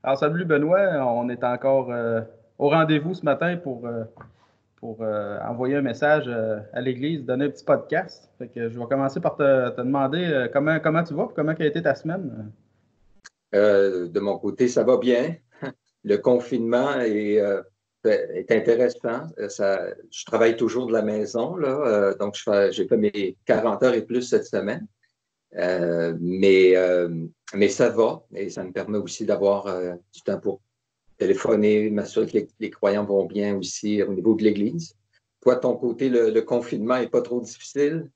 Alors, salut Benoît, on est encore au rendez-vous ce matin pour envoyer un message à l'Église, donner un petit podcast. Fait que je vais commencer par te demander comment tu vas, puis comment a été ta semaine. De mon côté, ça va bien. Le confinement est intéressant. Je travaille toujours de la maison, là, donc j'ai fait mes 40 heures et plus cette semaine. Euh, mais, euh, mais ça va et ça me permet aussi d'avoir du temps pour téléphoner, m'assurer que les croyants vont bien aussi au niveau de l'Église. Toi, de ton côté, le confinement n'est pas trop difficile?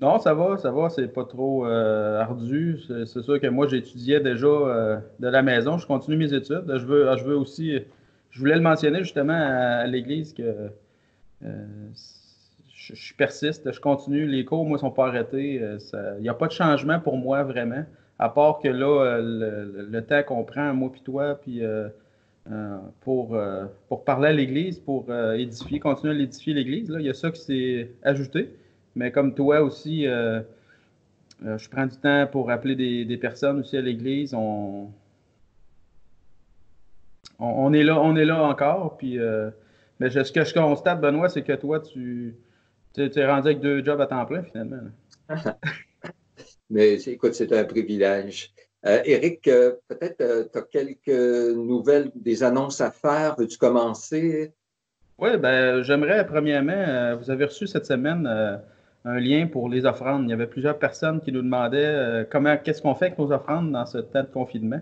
Non, ça va, c'est pas trop ardu. C'est sûr que moi, j'étudiais déjà de la maison. Je continue mes études. Je veux aussi, je voulais le mentionner justement à l'Église que je persiste, je continue. Les cours, moi, ne sont pas arrêtés. Il n'y a pas de changement pour moi, vraiment. À part que là, le temps qu'on prend, moi puis toi, puis pour parler à l'Église, pour édifier, continuer à l'édifier l'Église, là, il y a ça qui s'est ajouté. Mais comme toi aussi, je prends du temps pour appeler des personnes aussi à l'Église. On est là encore. Puis, mais ce que je constate, Benoît, c'est que toi, tu es rendu avec 2 jobs à temps plein, finalement. Mais écoute, c'est un privilège. Éric, peut-être tu as quelques nouvelles, des annonces à faire. Veux-tu commencer? Oui, ben, j'aimerais, premièrement, vous avez reçu cette semaine un lien pour les offrandes. Il y avait plusieurs personnes qui nous demandaient qu'est-ce qu'on fait avec nos offrandes dans ce temps de confinement.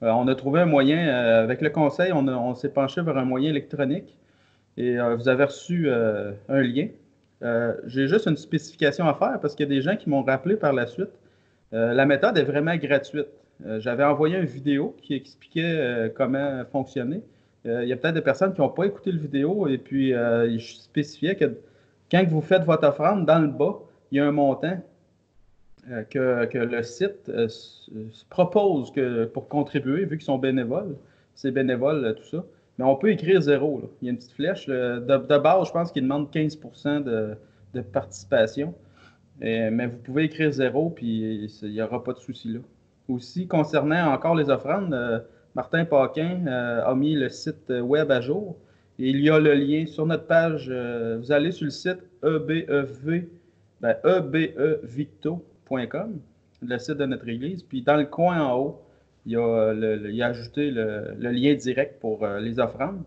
On a trouvé un moyen, avec le conseil, on s'est penché vers un moyen électronique et vous avez reçu un lien. J'ai juste une spécification à faire parce qu'il y a des gens qui m'ont rappelé par la suite. La méthode est vraiment gratuite. J'avais envoyé une vidéo qui expliquait comment fonctionner. Il y a peut-être des personnes qui n'ont pas écouté le vidéo et puis je spécifiais que quand vous faites votre offrande, dans le bas, il y a un montant que le site propose pour contribuer, vu qu'ils sont bénévoles. C'est bénévole, tout ça. Mais on peut écrire zéro, là. Il y a une petite flèche. De base, je pense qu'il demande 15% de participation. Mais vous pouvez écrire zéro, puis il n'y aura pas de souci là. Aussi, concernant encore les offrandes, Martin Paquin a mis le site web à jour. Et il y a le lien sur notre page. Vous allez sur le site ebevicto.com, le site de notre église. Puis dans le coin en haut, il a ajouté le lien direct pour les offrandes.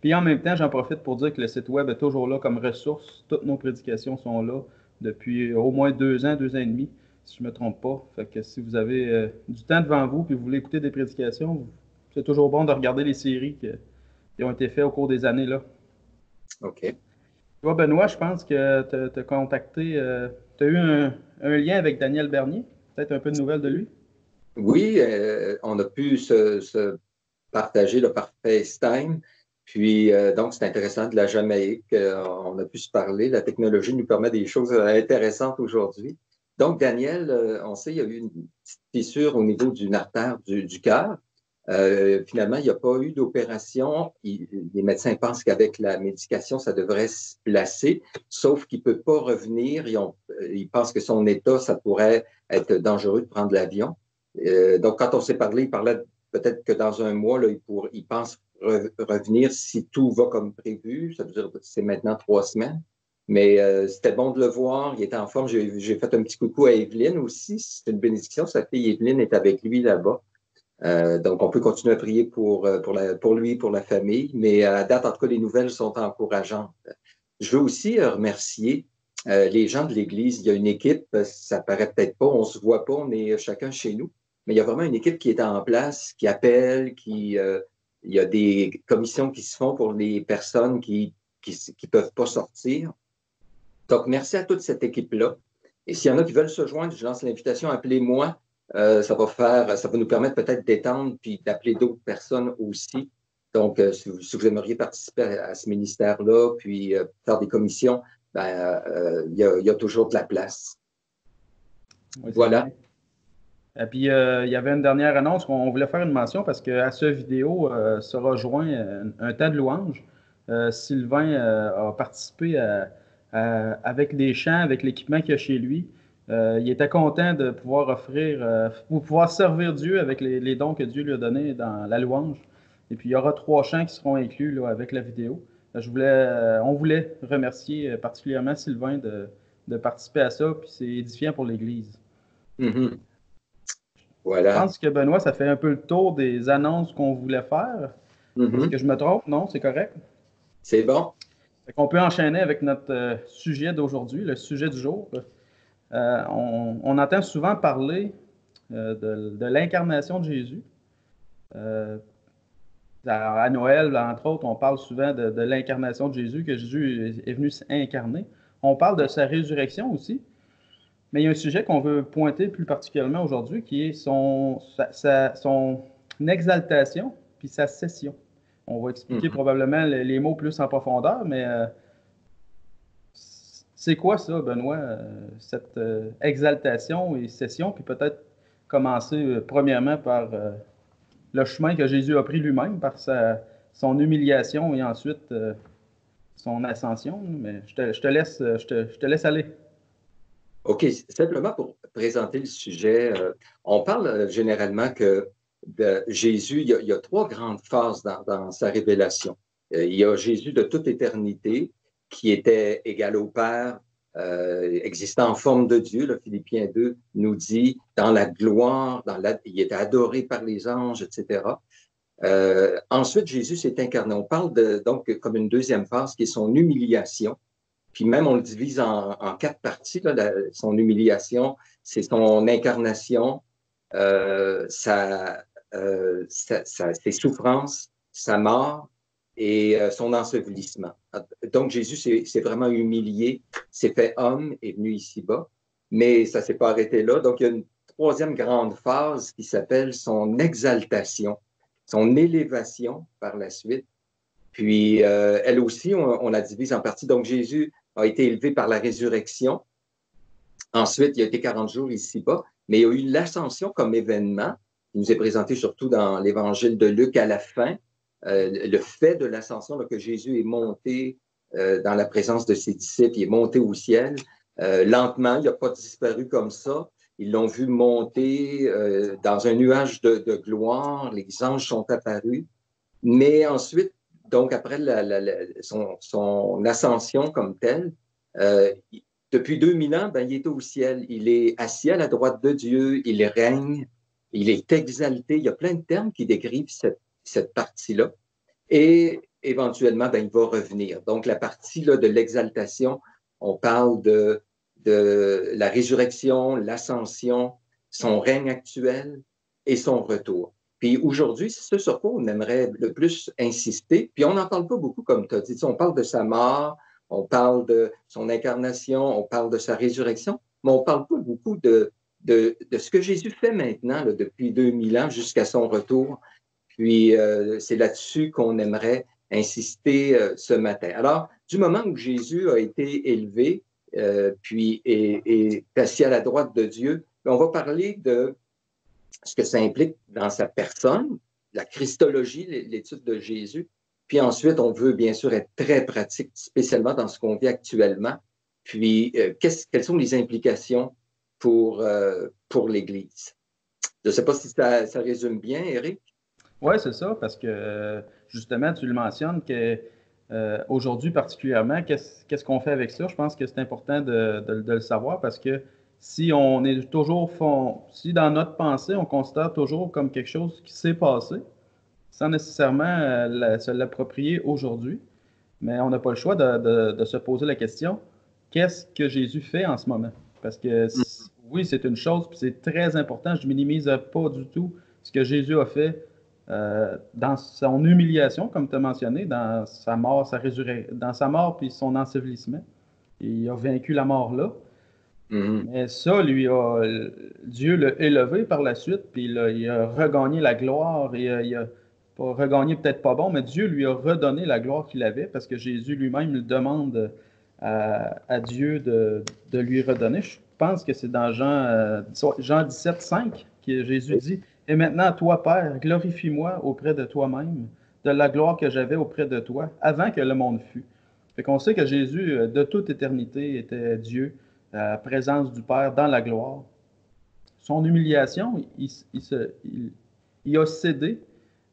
Puis en même temps, j'en profite pour dire que le site web est toujours là comme ressource. Toutes nos prédications sont là depuis au moins 2 ans, 2 ans et demi, si je ne me trompe pas. Fait que si vous avez du temps devant vous et vous voulez écouter des prédications, c'est toujours bon de regarder les séries qui ont été faites au cours des années là. OK. Toi, Benoît, je pense que tu as contacté, tu as eu un lien avec Daniel Bernier. Peut-être un peu de nouvelles de lui. Oui, on a pu se partager là, par FaceTime. Puis, donc, c'est intéressant de la Jamaïque. On a pu se parler. La technologie nous permet des choses intéressantes aujourd'hui. Donc, Daniel, on sait, il y a eu une petite fissure au niveau d'une artère du cœur. Finalement, il n'y a pas eu d'opération. Les médecins pensent qu'avec la médication, ça devrait se placer, sauf qu'il ne peut pas revenir. Ils pensent que son état, ça pourrait être dangereux de prendre l'avion. Donc, quand on s'est parlé, il parlait peut-être que dans un mois, là, il pense revenir si tout va comme prévu. Ça veut dire que c'est maintenant 3 semaines. Mais c'était bon de le voir. Il était en forme. J'ai fait un petit coucou à Evelyne aussi. C'est une bénédiction. Sa fille Evelyne est avec lui là-bas. Donc, on peut continuer à prier pour lui, pour la famille. Mais à date, en tout cas, les nouvelles sont encourageantes. Je veux aussi remercier les gens de l'Église. Il y a une équipe, ça paraît peut-être pas, on se voit pas, on est chacun chez nous. Mais il y a vraiment une équipe qui est en place, qui appelle, il y a des commissions qui se font pour les personnes qui peuvent pas sortir. Donc, merci à toute cette équipe-là. Et s'il y en a qui veulent se joindre, je lance l'invitation, appelez-moi. Ça va nous permettre peut-être d'étendre puis d'appeler d'autres personnes aussi. Donc, si vous aimeriez participer à ce ministère-là, puis faire des commissions, ben, il y a toujours de la place. Oui, c'est bien. Voilà. Et puis, il y avait une dernière annonce qu'on voulait faire une mention parce qu'à ce vidéo se rejoint un temps de louange. Sylvain a participé avec des chants, avec l'équipement qu'il y a chez lui. Il était content de pouvoir offrir, ou pouvoir servir Dieu avec les dons que Dieu lui a donnés dans la louange. Et puis, il y aura 3 chants qui seront inclus là, avec la vidéo. On voulait remercier particulièrement Sylvain de participer à ça, puis c'est édifiant pour l'Église. Mhm. Je Voilà. pense que Benoît, ça fait un peu le tour des annonces qu'on voulait faire. Est-ce Mhm. que je me trompe? Non, c'est correct. C'est bon. Fait qu'on peut enchaîner avec notre sujet d'aujourd'hui, le sujet du jour. On entend souvent parler de l'incarnation de Jésus. Euh, à Noël, entre autres, on parle souvent de l'incarnation de Jésus, que Jésus est venu s'incarner. On parle de sa résurrection aussi, mais il y a un sujet qu'on veut pointer plus particulièrement aujourd'hui, qui est son exaltation puis sa cession. On va expliquer Mhm. probablement les mots plus en profondeur, mais c'est quoi ça, Benoît, cette exaltation et cession, puis peut-être commencer premièrement par le chemin que Jésus a pris lui-même, par son humiliation et ensuite son ascension. Mais je te laisse aller. OK. Simplement pour présenter le sujet, on parle généralement que de Jésus, il y a 3 grandes phases dans sa révélation. Il y a Jésus de toute éternité, qui était égal au Père, existant en forme de Dieu. Le Philippiens 2 nous dit, dans la gloire, il était adoré par les anges, etc. Ensuite, Jésus s'est incarné. On parle donc comme une deuxième phase qui est son humiliation. Puis même, on le divise en 4 parties. Là, son humiliation, c'est son incarnation, ses souffrances, sa mort et son ensevelissement. Donc, Jésus s'est vraiment humilié, s'est fait homme, est venu ici-bas, mais ça ne s'est pas arrêté là. Donc, il y a une troisième grande phase qui s'appelle son exaltation, son élévation par la suite. Puis, elle aussi, on la divise en parties. Donc, Jésus a été élevé par la résurrection. Ensuite, il a été 40 jours ici-bas, mais il y a eu l'ascension comme événement. Il nous est présenté surtout dans l'évangile de Luc à la fin, le fait de l'ascension, que Jésus est monté dans la présence de ses disciples, il est monté au ciel lentement, il n'a pas disparu comme ça. Ils l'ont vu monter dans un nuage de gloire, les anges sont apparus. Mais ensuite, donc après son ascension comme telle, euh, depuis 2000 ans, ben, il est au ciel. Il est assis à la droite de Dieu, il règne, il est exalté. Il y a plein de termes qui décrivent cette partie-là. Et éventuellement, ben, il va revenir. Donc, la partie là, de l'exaltation, on parle de la résurrection, l'ascension, son règne actuel et son retour. Puis aujourd'hui, c'est ce sur quoi on aimerait le plus insister. Puis on n'en parle pas beaucoup, comme tu as dit. On parle de sa mort, on parle de son incarnation, on parle de sa résurrection, mais on ne parle pas beaucoup de ce que Jésus fait maintenant, là, depuis 2000 ans jusqu'à son retour. Puis c'est là-dessus qu'on aimerait insister ce matin. Alors, du moment où Jésus a été élevé, puis est assis à la droite de Dieu, on va parler de ce que ça implique dans sa personne, la christologie, l'étude de Jésus. Puis ensuite, on veut bien sûr être très pratique, spécialement dans ce qu'on vit actuellement. Puis, quelles sont les implications pour l'Église? Je ne sais pas si ça résume bien, Éric. Oui, c'est ça, parce que justement, tu le mentionnes que aujourd'hui particulièrement, qu'est-ce qu'on fait avec ça? Je pense que c'est important de le savoir parce que si on est toujours si dans notre pensée, on considère toujours comme quelque chose qui s'est passé, sans nécessairement se l'approprier aujourd'hui, mais on n'a pas le choix de se poser la question, qu'est-ce que Jésus fait en ce moment? Parce que oui, c'est une chose, puis c'est très important, je ne minimise pas du tout ce que Jésus a fait dans son humiliation, comme tu as mentionné, dans sa mort, dans sa mort puis son ensevelissement. Il a vaincu la mort là. Mm-hmm. Mais ça, Dieu l'a élevé par la suite, puis il a regagné la gloire, et il a pas regagné peut-être pas bon, mais Dieu lui a redonné la gloire qu'il avait, parce que Jésus lui-même le demande à Dieu de lui redonner. Je pense que c'est dans Jean 17, 5 que Jésus dit, et maintenant, toi, Père, glorifie-moi auprès de toi-même, de la gloire que j'avais auprès de toi, avant que le monde fût. Fait qu'on sait que Jésus, de toute éternité, était Dieu. la présence du Père dans la gloire. Son humiliation, il a cédé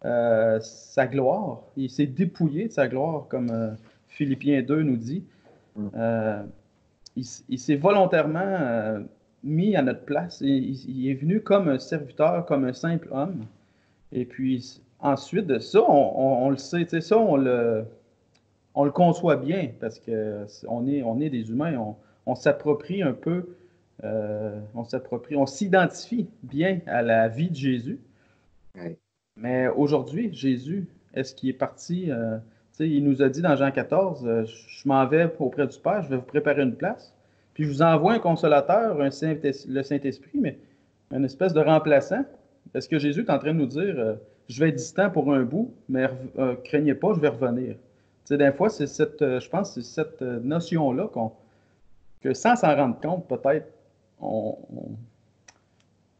sa gloire. Il s'est dépouillé de sa gloire, comme Philippiens 2 nous dit. Il s'est volontairement mis à notre place. Il est venu comme un serviteur, comme un simple homme. Et puis ensuite de ça, on le sait, tu sais, ça, on le conçoit bien parce qu'on est des humains. On s'approprie un peu, on s'identifie bien à la vie de Jésus. Oui. Mais aujourd'hui, Jésus, est-ce qu'il est parti? Il nous a dit dans Jean 14, je m'en vais auprès du Père, je vais vous préparer une place. Puis je vous envoie un consolateur, le Saint-Esprit, mais une espèce de remplaçant. Est-ce que Jésus est en train de nous dire, je vais être distant pour un bout, mais craignez pas, je vais revenir. Des fois, c'est je pense que c'est cette notion-là que sans s'en rendre compte, peut-être,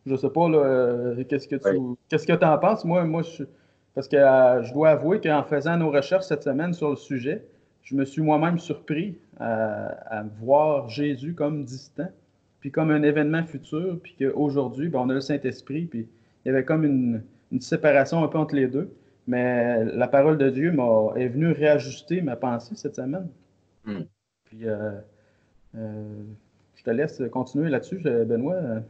je sais pas, là, qu'est-ce que tu en penses? Parce que je dois avouer qu'en faisant nos recherches cette semaine sur le sujet, je me suis moi-même surpris à voir Jésus comme distant, puis comme un événement futur, puis qu'aujourd'hui, ben, on a le Saint-Esprit, puis il y avait comme une séparation un peu entre les deux. Mais la parole de Dieu est venue réajuster ma pensée cette semaine. Puis je te laisse continuer là-dessus, Benoît.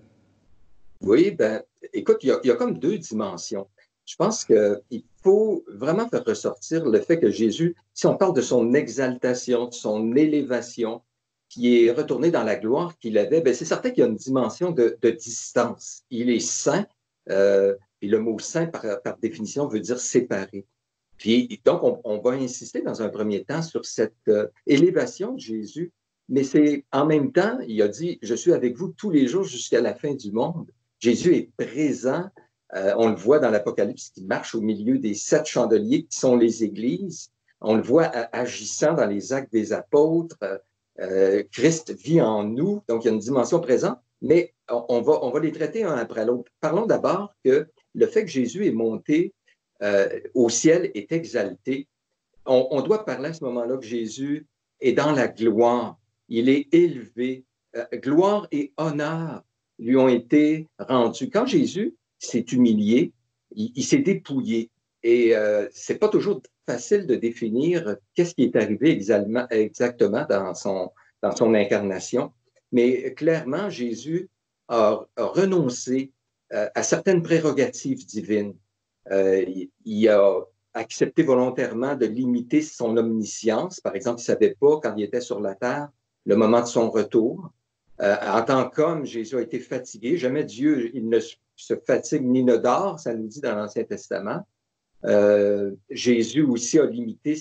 Oui, ben, écoute, il y a comme deux dimensions. Je pense qu'il faut vraiment faire ressortir le fait que Jésus, si on parle de son exaltation, de son élévation, qui est retourné dans la gloire qu'il avait, ben c'est certain qu'il y a une dimension de distance. Il est saint, et le mot saint, par définition, veut dire séparé. Puis donc, on va insister dans un premier temps sur cette élévation de Jésus, mais c'est en même temps, il a dit, je suis avec vous tous les jours jusqu'à la fin du monde. Jésus est présent, on le voit dans l'Apocalypse, qui marche au milieu des 7 chandeliers qui sont les églises. On le voit agissant dans les actes des apôtres. Christ vit en nous, donc il y a une dimension présente, mais on va les traiter un après l'autre. Parlons d'abord que le fait que Jésus est monté au ciel est exalté. On doit parler à ce moment-là que Jésus est dans la gloire. Il est élevé. Gloire et honneur lui ont été rendus. Quand Jésus s'est humilié, il s'est dépouillé. Et c'est pas toujours facile de définir qu'est-ce qui est arrivé exactement dans son incarnation. Mais clairement, Jésus a renoncé à certaines prérogatives divines. Il a accepté volontairement de limiter son omniscience. Par exemple, il ne savait pas, quand il était sur la terre, le moment de son retour. En tant qu'homme, Jésus a été fatigué. Jamais Dieu, il ne se fatigue ni ne dort, ça nous dit dans l'Ancien Testament. Jésus aussi a limité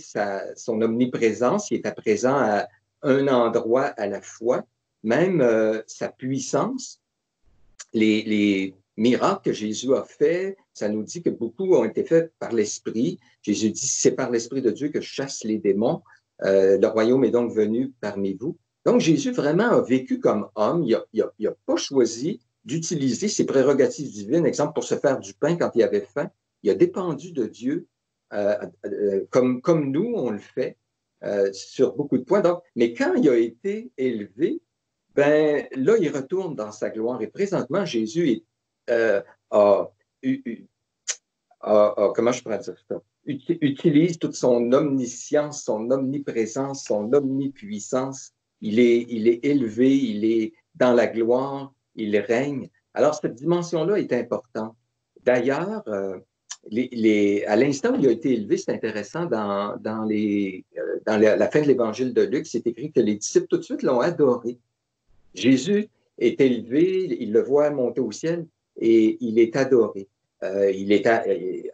son omniprésence. Il était présent à un endroit à la fois. Même sa puissance, les miracles que Jésus a faits, ça nous dit que beaucoup ont été faits par l'Esprit. Jésus dit, c'est par l'Esprit de Dieu que je chasse les démons. Le royaume est donc venu parmi vous. Donc, Jésus vraiment a vécu comme homme. Il n'a pas choisi d'utiliser ses prérogatives divines, exemple, pour se faire du pain quand il avait faim. Il a dépendu de Dieu comme nous, on le fait sur beaucoup de points. Donc, mais quand il a été élevé, ben là, il retourne dans sa gloire. Et présentement, Jésus comment je pourrais dire ça? Utilise toute son omniscience, son omniprésence, son omnipuissance. Il est élevé, il est dans la gloire, il règne. Alors, cette dimension-là est importante. D'ailleurs, à l'instant où il a été élevé, c'est intéressant, dans la fin de l'évangile de Luc, c'est écrit que les disciples tout de suite l'ont adoré. Jésus est élevé, il le voit monter au ciel et il est adoré. Il est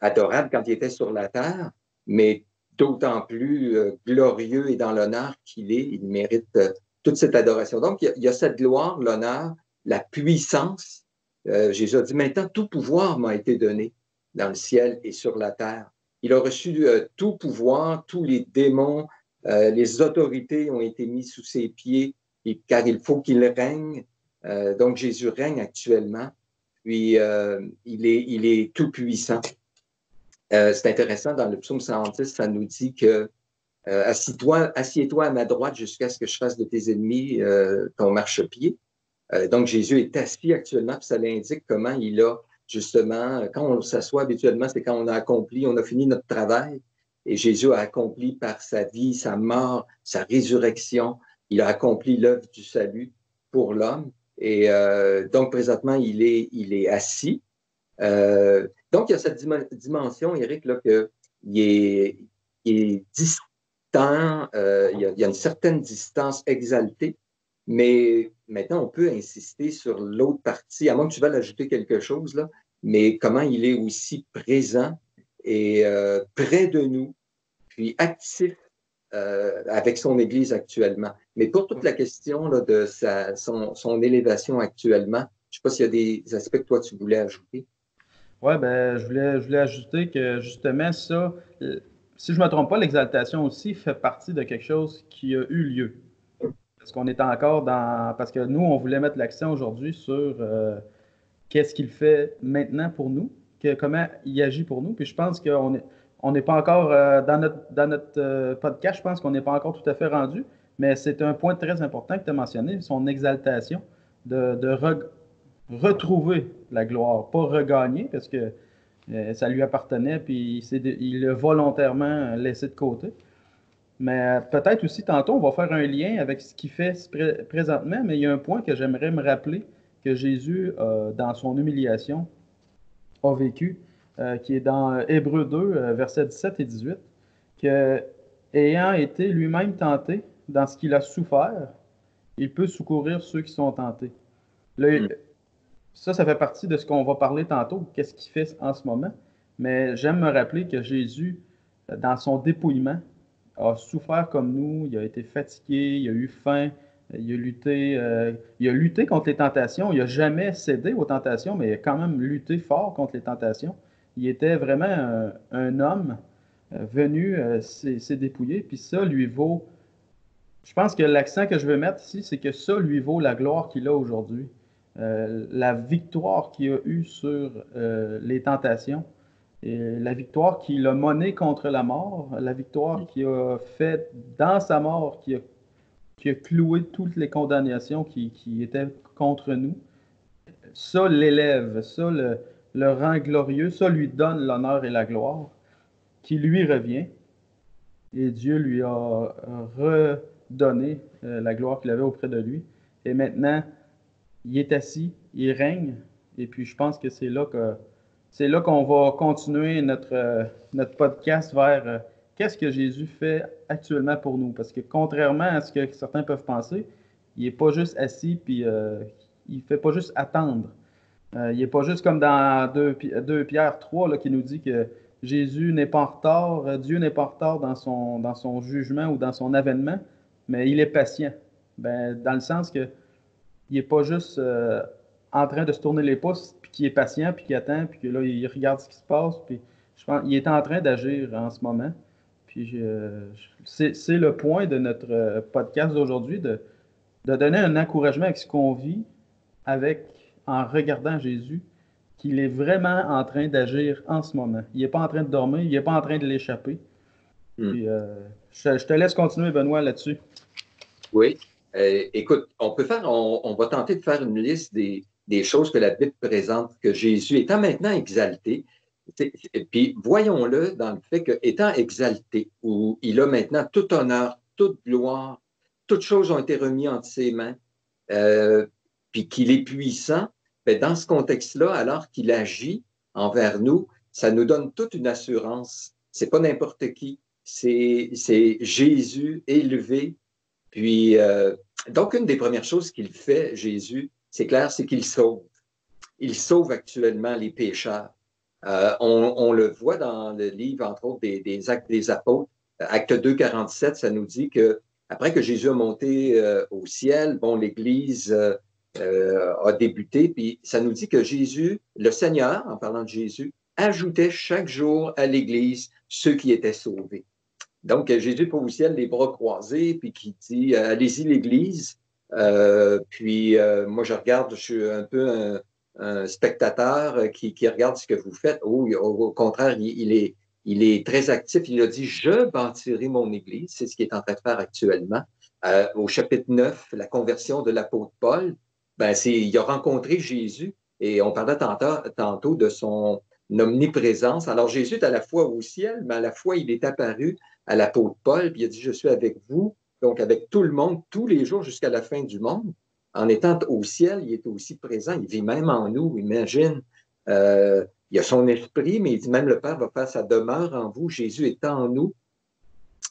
adorable quand il était sur la terre, mais d'autant plus glorieux et dans l'honneur qu'il est, il mérite toute cette adoration. Donc, il y a cette gloire, l'honneur, la puissance. Jésus a dit, maintenant, tout pouvoir m'a été donné dans le ciel et sur la terre. Il a reçu tout pouvoir, tous les démons, les autorités ont été mis sous ses pieds, car il faut qu'il règne. Donc, Jésus règne actuellement. Puis, il est tout puissant. C'est intéressant, dans le psaume 110, ça nous dit que Assieds-toi à ma droite jusqu'à ce que je fasse de tes ennemis ton marchepied. Donc, Jésus est assis actuellement, puis ça l'indique comment il a, justement, quand on s'assoit habituellement, c'est quand on a accompli, on a fini notre travail, et Jésus a accompli par sa vie, sa mort, sa résurrection, il a accompli l'œuvre du salut pour l'homme. Et donc, présentement, il est assis. Donc, il y a cette dimension, Éric, là, il est distant, il y a une certaine distance exaltée, mais maintenant, on peut insister sur l'autre partie, à moins que tu veuilles ajouter quelque chose, là, mais comment il est aussi présent et près de nous, puis actif avec son Église actuellement. Mais pour toute la question là, de son élévation actuellement, je ne sais pas s'il y a des aspects que toi, tu voulais ajouter. Oui, ben, je voulais ajouter que justement, ça, si je ne me trompe pas, l'exaltation aussi fait partie de quelque chose qui a eu lieu. Parce qu'on est encore dans. Parce que nous, on voulait mettre l'accent aujourd'hui sur qu'est-ce qu'il fait maintenant pour nous, comment il agit pour nous. Puis je pense on n'est pas encore dans notre podcast, je pense qu'on n'est pas encore tout à fait rendu, mais c'est un point très important que tu as mentionné, son exaltation, de retrouver la gloire, pas regagner, parce que ça lui appartenait, puis il l'a volontairement laissé de côté. Mais peut-être aussi, tantôt, on va faire un lien avec ce qu'il fait présentement, mais il y a un point que j'aimerais me rappeler que Jésus, dans son humiliation, a vécu, qui est dans Hébreux 2, versets 17 et 18, que, ayant été lui-même tenté dans ce qu'il a souffert, il peut secourir ceux qui sont tentés. Là, ça fait partie de ce qu'on va parler tantôt, qu'est-ce qu'il fait en ce moment. Mais j'aime me rappeler que Jésus, dans son dépouillement, a souffert comme nous, il a été fatigué, il a eu faim, il a lutté contre les tentations. Il n'a jamais cédé aux tentations, mais il a quand même lutté fort contre les tentations. Il était vraiment un homme venu s'est dépouiller, puis ça lui vaut. Je pense que l'accent que je veux mettre ici, c'est que ça lui vaut la gloire qu'il a aujourd'hui. La victoire qu'il a eue sur les tentations, et la victoire qu'il a menée contre la mort, la victoire qu'il a faite dans sa mort, qui a cloué toutes les condamnations qui étaient contre nous, ça l'élève, ça le rend glorieux, ça lui donne l'honneur et la gloire qui lui revient. Et Dieu lui a redonné la gloire qu'il avait auprès de lui. Et maintenant, il est assis, il règne. Et puis, je pense que c'est là qu'on va continuer notre podcast vers qu'est-ce que Jésus fait actuellement pour nous. Parce que contrairement à ce que certains peuvent penser, il n'est pas juste assis, puis il ne fait pas juste attendre. Il n'est pas juste comme dans 2 Pierre 3 là, qui nous dit que Jésus n'est pas en retard, Dieu n'est pas en retard dans son jugement ou dans son avènement, mais il est patient. Ben, dans le sens que il n'est pas juste en train de se tourner les pouces, puis qu'il est patient, puis qu'il attend, puis que là, il regarde ce qui se passe. Puis je pense qu'il est en train d'agir en ce moment. Puis c'est le point de notre podcast d'aujourd'hui, de donner un encouragement avec ce qu'on vit, en regardant Jésus, qu'il est vraiment en train d'agir en ce moment. Il n'est pas en train de dormir, il n'est pas en train de l'échapper. Puis, je te laisse continuer, Benoît, là-dessus. Oui. Écoute, on va tenter de faire une liste des choses que la Bible présente, que Jésus étant maintenant exalté, puis voyons-le dans le fait qu'étant exalté, où il a maintenant tout honneur, toute gloire, toutes choses ont été remises entre ses mains, puis qu'il est puissant, bien, dans ce contexte-là, alors qu'il agit envers nous, ça nous donne toute une assurance. C'est pas n'importe qui, c'est Jésus élevé. Puis, donc, une des premières choses qu'il fait, Jésus, c'est clair, c'est qu'il sauve. Il sauve actuellement les pécheurs. On le voit dans le livre, entre autres, des Actes des Apôtres. Acte 2, 47, ça nous dit que après que Jésus a monté au ciel, bon, l'Église a débuté, puis ça nous dit que Jésus, le Seigneur, en parlant de Jésus, ajoutait chaque jour à l'Église ceux qui étaient sauvés. Donc, Jésus va au ciel, les bras croisés, puis qui dit allez-y, l'Église. Moi, je regarde, je suis un peu un spectateur qui regarde ce que vous faites. Oh, au contraire, il il est très actif. Il a dit, je bâtirai mon Église. C'est ce qu'il est en train de faire actuellement. Au chapitre 9, la conversion de l'apôtre Paul, ben, il a rencontré Jésus et on parlait tantôt de son omniprésence. Alors, Jésus est à la fois au ciel, mais à la fois, il est apparu à l'apôtre Paul, puis il a dit, je suis avec vous, donc avec tout le monde, tous les jours jusqu'à la fin du monde. En étant au ciel, il est aussi présent, il vit même en nous, imagine. Il a son esprit, mais il dit même le Père va faire sa demeure en vous. Jésus est en nous.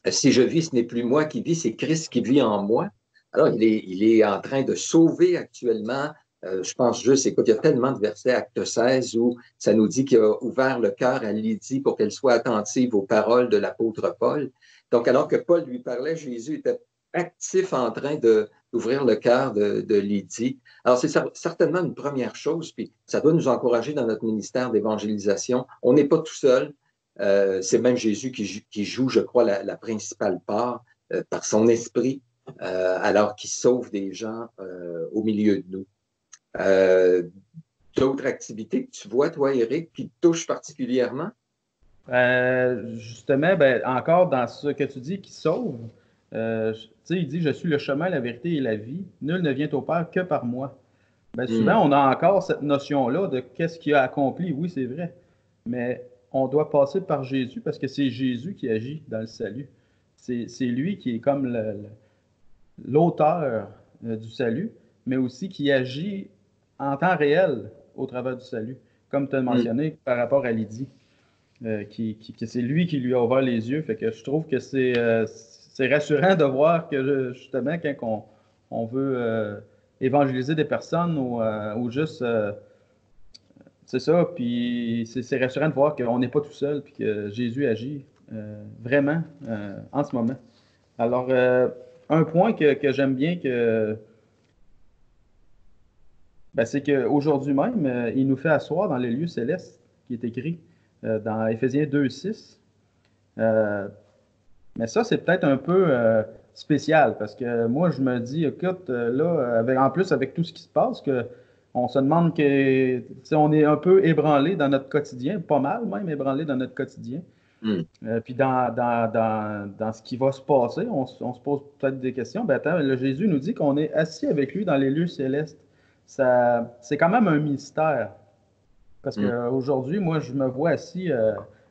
Si je vis, ce n'est plus moi qui vis, c'est Christ qui vit en moi. Alors, il est en train de sauver actuellement. Je pense juste, écoute, il y a tellement de versets, Acte 16, où ça nous dit qu'il a ouvert le cœur à Lydie pour qu'elle soit attentive aux paroles de l'apôtre Paul. Donc, alors que Paul lui parlait, Jésus était actif en train d'ouvrir le cœur de Lydie. Alors, c'est certainement une première chose, puis ça doit nous encourager dans notre ministère d'évangélisation. On n'est pas tout seul. C'est même Jésus qui joue, je crois, la principale part par son esprit, alors qu'il sauve des gens au milieu de nous. D'autres activités que tu vois, toi, Éric, qui te touchent particulièrement? Justement, ben, encore dans ce que tu dis, qui sauve, il dit, je suis le chemin, la vérité et la vie. Nul ne vient au Père que par moi. Ben, souvent, on a encore cette notion-là de qu'est-ce qu'il a accompli. Oui, c'est vrai. Mais on doit passer par Jésus parce que c'est Jésus qui agit dans le salut. C'est lui qui est comme l'auteur du salut, mais aussi qui agit en temps réel au travers du salut, comme tu as mentionné par rapport à Lydie, que c'est lui qui lui a ouvert les yeux. Fait que je trouve que c'est rassurant de voir que justement, quand on veut évangéliser des personnes ou juste c'est ça, puis c'est rassurant de voir qu'on n'est pas tout seul, puis que Jésus agit vraiment en ce moment. Alors, un point que j'aime bien, c'est qu'aujourd'hui même, il nous fait asseoir dans les lieux célestes, qui est écrit dans Éphésiens 2:6. Mais ça, c'est peut-être un peu spécial, parce que moi, je me dis, écoute, là, en plus avec tout ce qui se passe, on se demande que, on est un peu ébranlé dans notre quotidien, pas mal même ébranlé dans notre quotidien. Puis dans ce qui va se passer, on se pose peut-être des questions. Ben attends, le Jésus nous dit qu'on est assis avec lui dans les lieux célestes. C'est quand même un mystère. Parce qu'aujourd'hui, moi, je me vois assis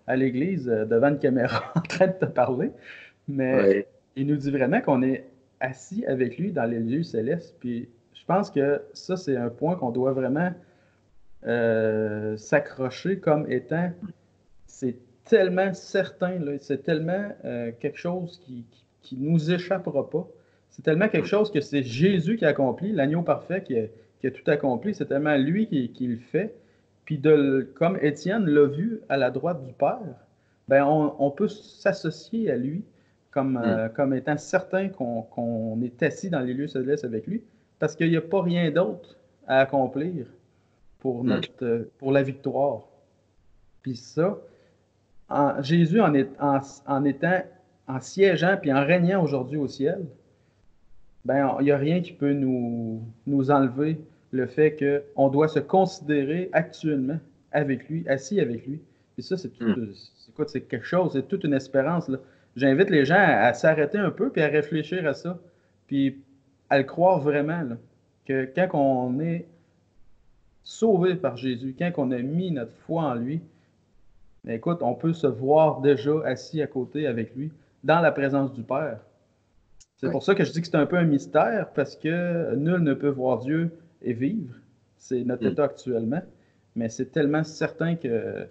à l'église devant une caméra en train de te parler. Mais il nous dit vraiment qu'on est assis avec lui dans les lieux célestes. Puis je pense que ça, c'est un point qu'on doit vraiment s'accrocher comme étant, c'est tellement certain, là, c'est tellement quelque chose qui nous échappera pas. C'est tellement quelque chose que c'est Jésus qui a accompli, l'agneau parfait qui a tout accompli. C'est tellement lui qui le fait. Puis comme Étienne l'a vu à la droite du Père, ben on peut s'associer à lui comme étant certain qu'on est assis dans les lieux célestes avec lui, parce qu'il n'y a pas rien d'autre à accomplir pour la victoire. Puis ça, Jésus en siégeant puis en régnant aujourd'hui au ciel, ben il n'y a rien qui peut nous enlever le fait qu'on doit se considérer actuellement avec lui, assis avec lui. Et ça, c'est quelque chose, c'est toute une espérance, là. J'invite les gens à s'arrêter un peu puis à réfléchir à ça, puis à le croire vraiment, là, que quand on est sauvé par Jésus, quand on a mis notre foi en lui, ben, écoute, on peut se voir déjà assis à côté avec lui, dans la présence du Père. C'est pour ça que je dis que c'est un peu un mystère, parce que nul ne peut voir Dieu et vivre. C'est notre état actuellement. Mais c'est tellement certain que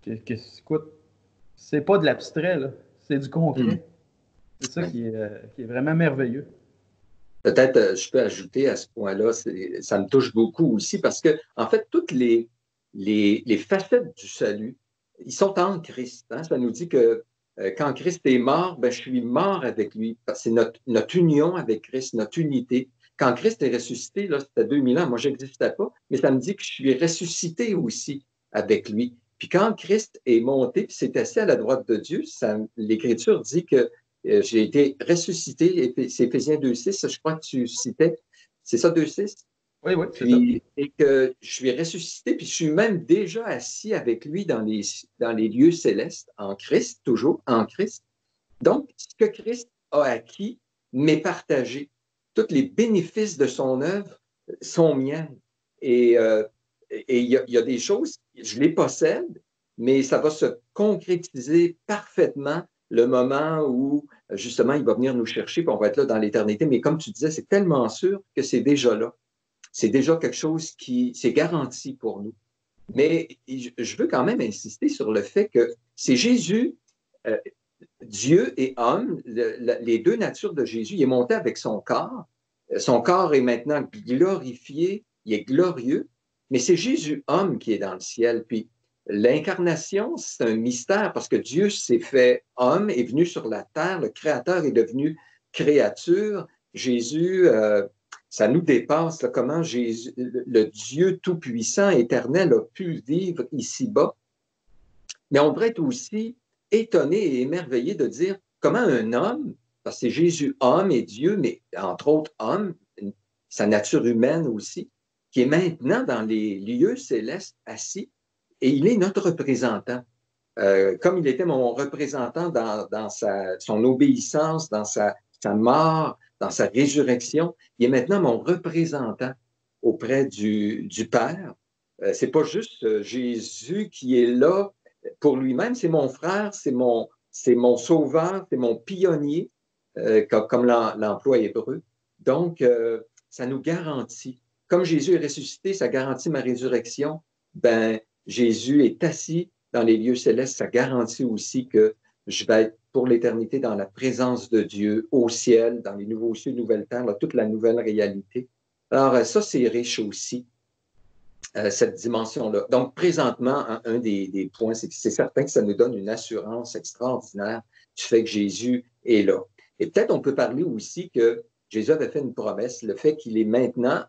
écoute, c'est pas de l'abstrait, là. C'est du concret. C'est ça qui est vraiment merveilleux. Peut-être, je peux ajouter à ce point-là, ça me touche beaucoup aussi parce que, en fait, toutes les facettes du salut, ils sont en Christ. Hein? Ça nous dit que quand Christ est mort, ben, je suis mort avec lui. C'est notre union avec Christ, notre unité. Quand Christ est ressuscité, là, c'était 2000 ans, moi, je n'existais pas, mais ça me dit que je suis ressuscité aussi avec lui. Puis quand Christ est monté, puis s'est assis à la droite de Dieu, l'Écriture dit que j'ai été ressuscité, c'est Éphésiens 2,6, je crois que tu citais. C'est ça, 2,6? Oui, oui, c'est ça. Puis, et que je suis ressuscité, puis je suis même déjà assis avec lui dans les lieux célestes, en Christ, toujours en Christ. Donc, ce que Christ a acquis m'est partagé. Tous les bénéfices de son œuvre sont miens. Et il y a des choses, je les possède, mais ça va se concrétiser parfaitement le moment où, justement, il va venir nous chercher, puis on va être là dans l'éternité. Mais comme tu disais, c'est tellement sûr que c'est déjà là. C'est déjà quelque chose qui, c'est garanti pour nous. Mais je veux quand même insister sur le fait que c'est Jésus, euh, Dieu et homme, les deux natures de Jésus, il est monté avec son corps. Son corps est maintenant glorifié, il est glorieux, mais c'est Jésus homme qui est dans le ciel. Puis l'incarnation, c'est un mystère parce que Dieu s'est fait homme, est venu sur la terre, le Créateur est devenu créature. Jésus, ça nous dépasse, là, comment Jésus, le Dieu tout-puissant, éternel, a pu vivre ici-bas. Mais on devrait être aussi étonné et émerveillé de dire comment un homme, parce que c'est Jésus homme et Dieu, mais entre autres homme, sa nature humaine aussi, qui est maintenant dans les lieux célestes assis, et il est notre représentant. Comme il était mon représentant dans son obéissance, dans sa mort, dans sa résurrection, il est maintenant mon représentant auprès du Père. C'est pas juste Jésus qui est là pour lui-même, c'est mon frère, c'est mon sauveur, c'est mon pionnier, comme l'emploi hébreu. Donc, ça nous garantit. Comme Jésus est ressuscité, ça garantit ma résurrection. Ben, Jésus est assis dans les lieux célestes, ça garantit aussi que je vais être pour l'éternité dans la présence de Dieu, au ciel, dans les nouveaux cieux, nouvelles terres, là, toute la nouvelle réalité. Alors, ça, c'est riche aussi, cette dimension-là. Donc, présentement, un des points, c'est que c'est certain que ça nous donne une assurance extraordinaire du fait que Jésus est là. Et peut-être on peut parler aussi que Jésus avait fait une promesse, le fait qu'il est maintenant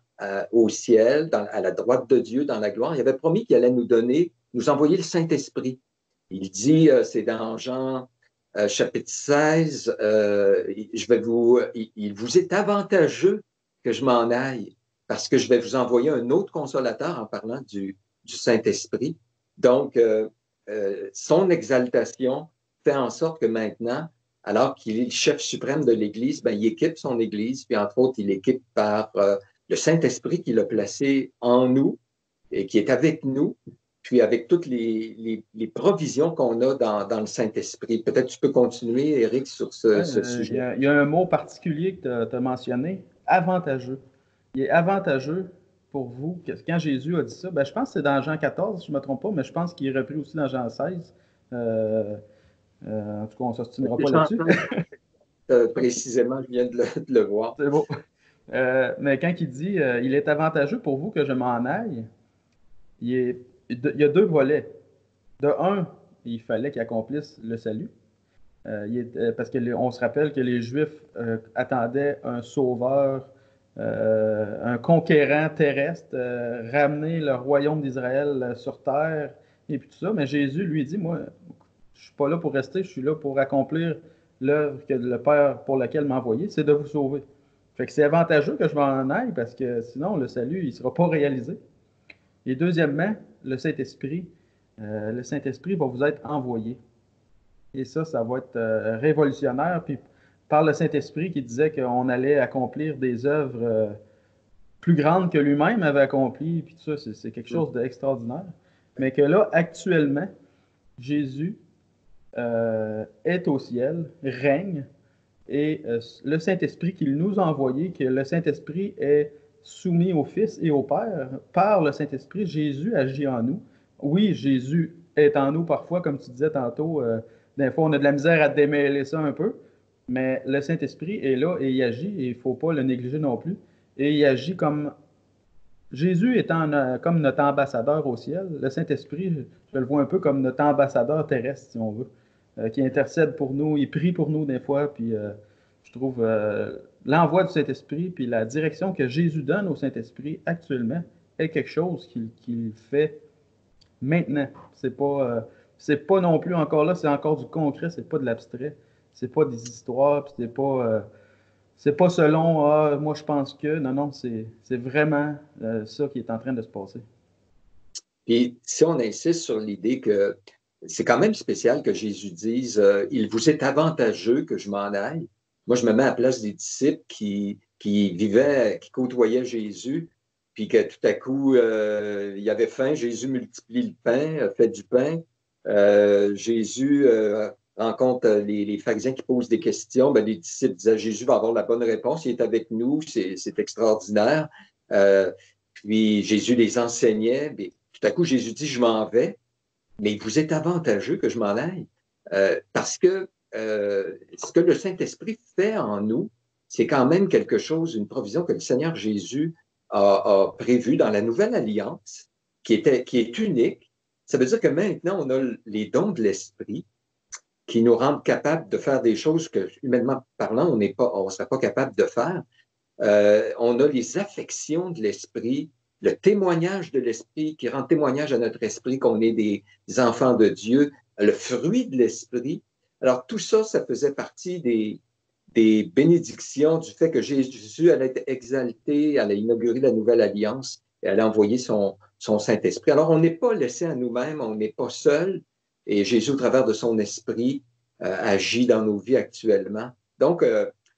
au ciel, à la droite de Dieu, dans la gloire. Il avait promis qu'il allait nous donner, nous envoyer le Saint-Esprit. Il dit, c'est dans Jean chapitre 16, il vous est avantageux que je m'en aille parce que je vais vous envoyer un autre consolateur en parlant du Saint-Esprit. Donc, son exaltation fait en sorte que maintenant, alors qu'il est le chef suprême de l'Église, ben, il équipe son Église, puis entre autres, il équipe par le Saint-Esprit qu'il a placé en nous et qui est avec nous, puis avec toutes les provisions qu'on a dans le Saint-Esprit. Peut-être tu peux continuer, Éric, sur Ouais, ce sujet. il y a un mot particulier que tu as mentionné, avantageux. Il est avantageux pour vous. Quand Jésus a dit ça, ben, je pense que c'est dans Jean 14, si je ne me trompe pas, mais je pense qu'il est repris aussi dans Jean 16. En tout cas, on ne s'ostinera pas là-dessus. Précisément, je viens de le voir. C'est beau. Mais quand il dit il est avantageux pour vous que je m'en aille, il y a deux volets. De un, il fallait qu'il accomplisse le salut. Parce qu'on se rappelle que les Juifs attendaient un sauveur, un conquérant terrestre, ramener le royaume d'Israël sur terre, et puis tout ça. Mais Jésus lui dit, moi, je ne suis pas là pour rester, je suis là pour accomplir l'œuvre que le Père pour laquelle m'a envoyé, c'est de vous sauver. Fait que c'est avantageux que je m'en aille parce que sinon, le salut, il ne sera pas réalisé. Et deuxièmement, le Saint-Esprit va vous être envoyé. Et ça va être révolutionnaire. Puis par le Saint-Esprit qui disait qu'on allait accomplir des œuvres plus grandes que lui-même avait accomplies. Puis tout ça, c'est quelque chose d'extraordinaire. Mais que là, actuellement, Jésus est au ciel, règne, et le Saint-Esprit qu'il nous a envoyé, que le Saint-Esprit est soumis au Fils et au Père, par le Saint-Esprit, Jésus agit en nous. Oui, Jésus est en nous parfois, comme tu disais tantôt, des fois on a de la misère à démêler ça un peu, mais le Saint-Esprit est là et il agit, et il ne faut pas le négliger non plus. Et il agit comme Jésus étant comme notre ambassadeur au ciel, le Saint-Esprit, je le vois un peu comme notre ambassadeur terrestre, si on veut, qui intercède pour nous, il prie pour nous des fois, puis je trouve l'envoi du Saint-Esprit, puis la direction que Jésus donne au Saint-Esprit actuellement est quelque chose qu'il fait maintenant. C'est pas non plus encore là, c'est encore du concret, c'est pas de l'abstrait, c'est pas des histoires, puis c'est pas c'est pas selon ah, moi je pense que. Non, non, c'est vraiment ça qui est en train de se passer. Puis si on insiste sur l'idée que c'est quand même spécial que Jésus dise il vous est avantageux que je m'en aille. Moi, je me mets à la place des disciples qui vivaient, qui côtoyaient Jésus, puis que tout à coup, il y avait faim, Jésus multiplie le pain, fait du pain. Jésus rencontre les pharisiens qui posent des questions. Ben, les disciples disaient Jésus va avoir la bonne réponse, il est avec nous, c'est extraordinaire. Puis Jésus les enseignait. Mais tout à coup, Jésus dit je m'en vais, mais il vous est avantageux que je m'en aille. Parce que ce que le Saint-Esprit fait en nous, c'est quand même quelque chose, une provision que le Seigneur Jésus a prévue dans la nouvelle alliance, qui est unique. Ça veut dire que maintenant, on a les dons de l'Esprit qui nous rendent capables de faire des choses que, humainement parlant, on ne serait pas capable de faire. On a les affections de l'Esprit, le témoignage de l'Esprit qui rend témoignage à notre esprit qu'on est des enfants de Dieu, le fruit de l'Esprit. Alors tout ça, ça faisait partie des bénédictions du fait que Jésus allait être exalté, allait inaugurer la nouvelle alliance et allait envoyer son Saint-Esprit. Alors on n'est pas laissé à nous-mêmes, on n'est pas seul et Jésus, au travers de son esprit, agit dans nos vies actuellement. Donc,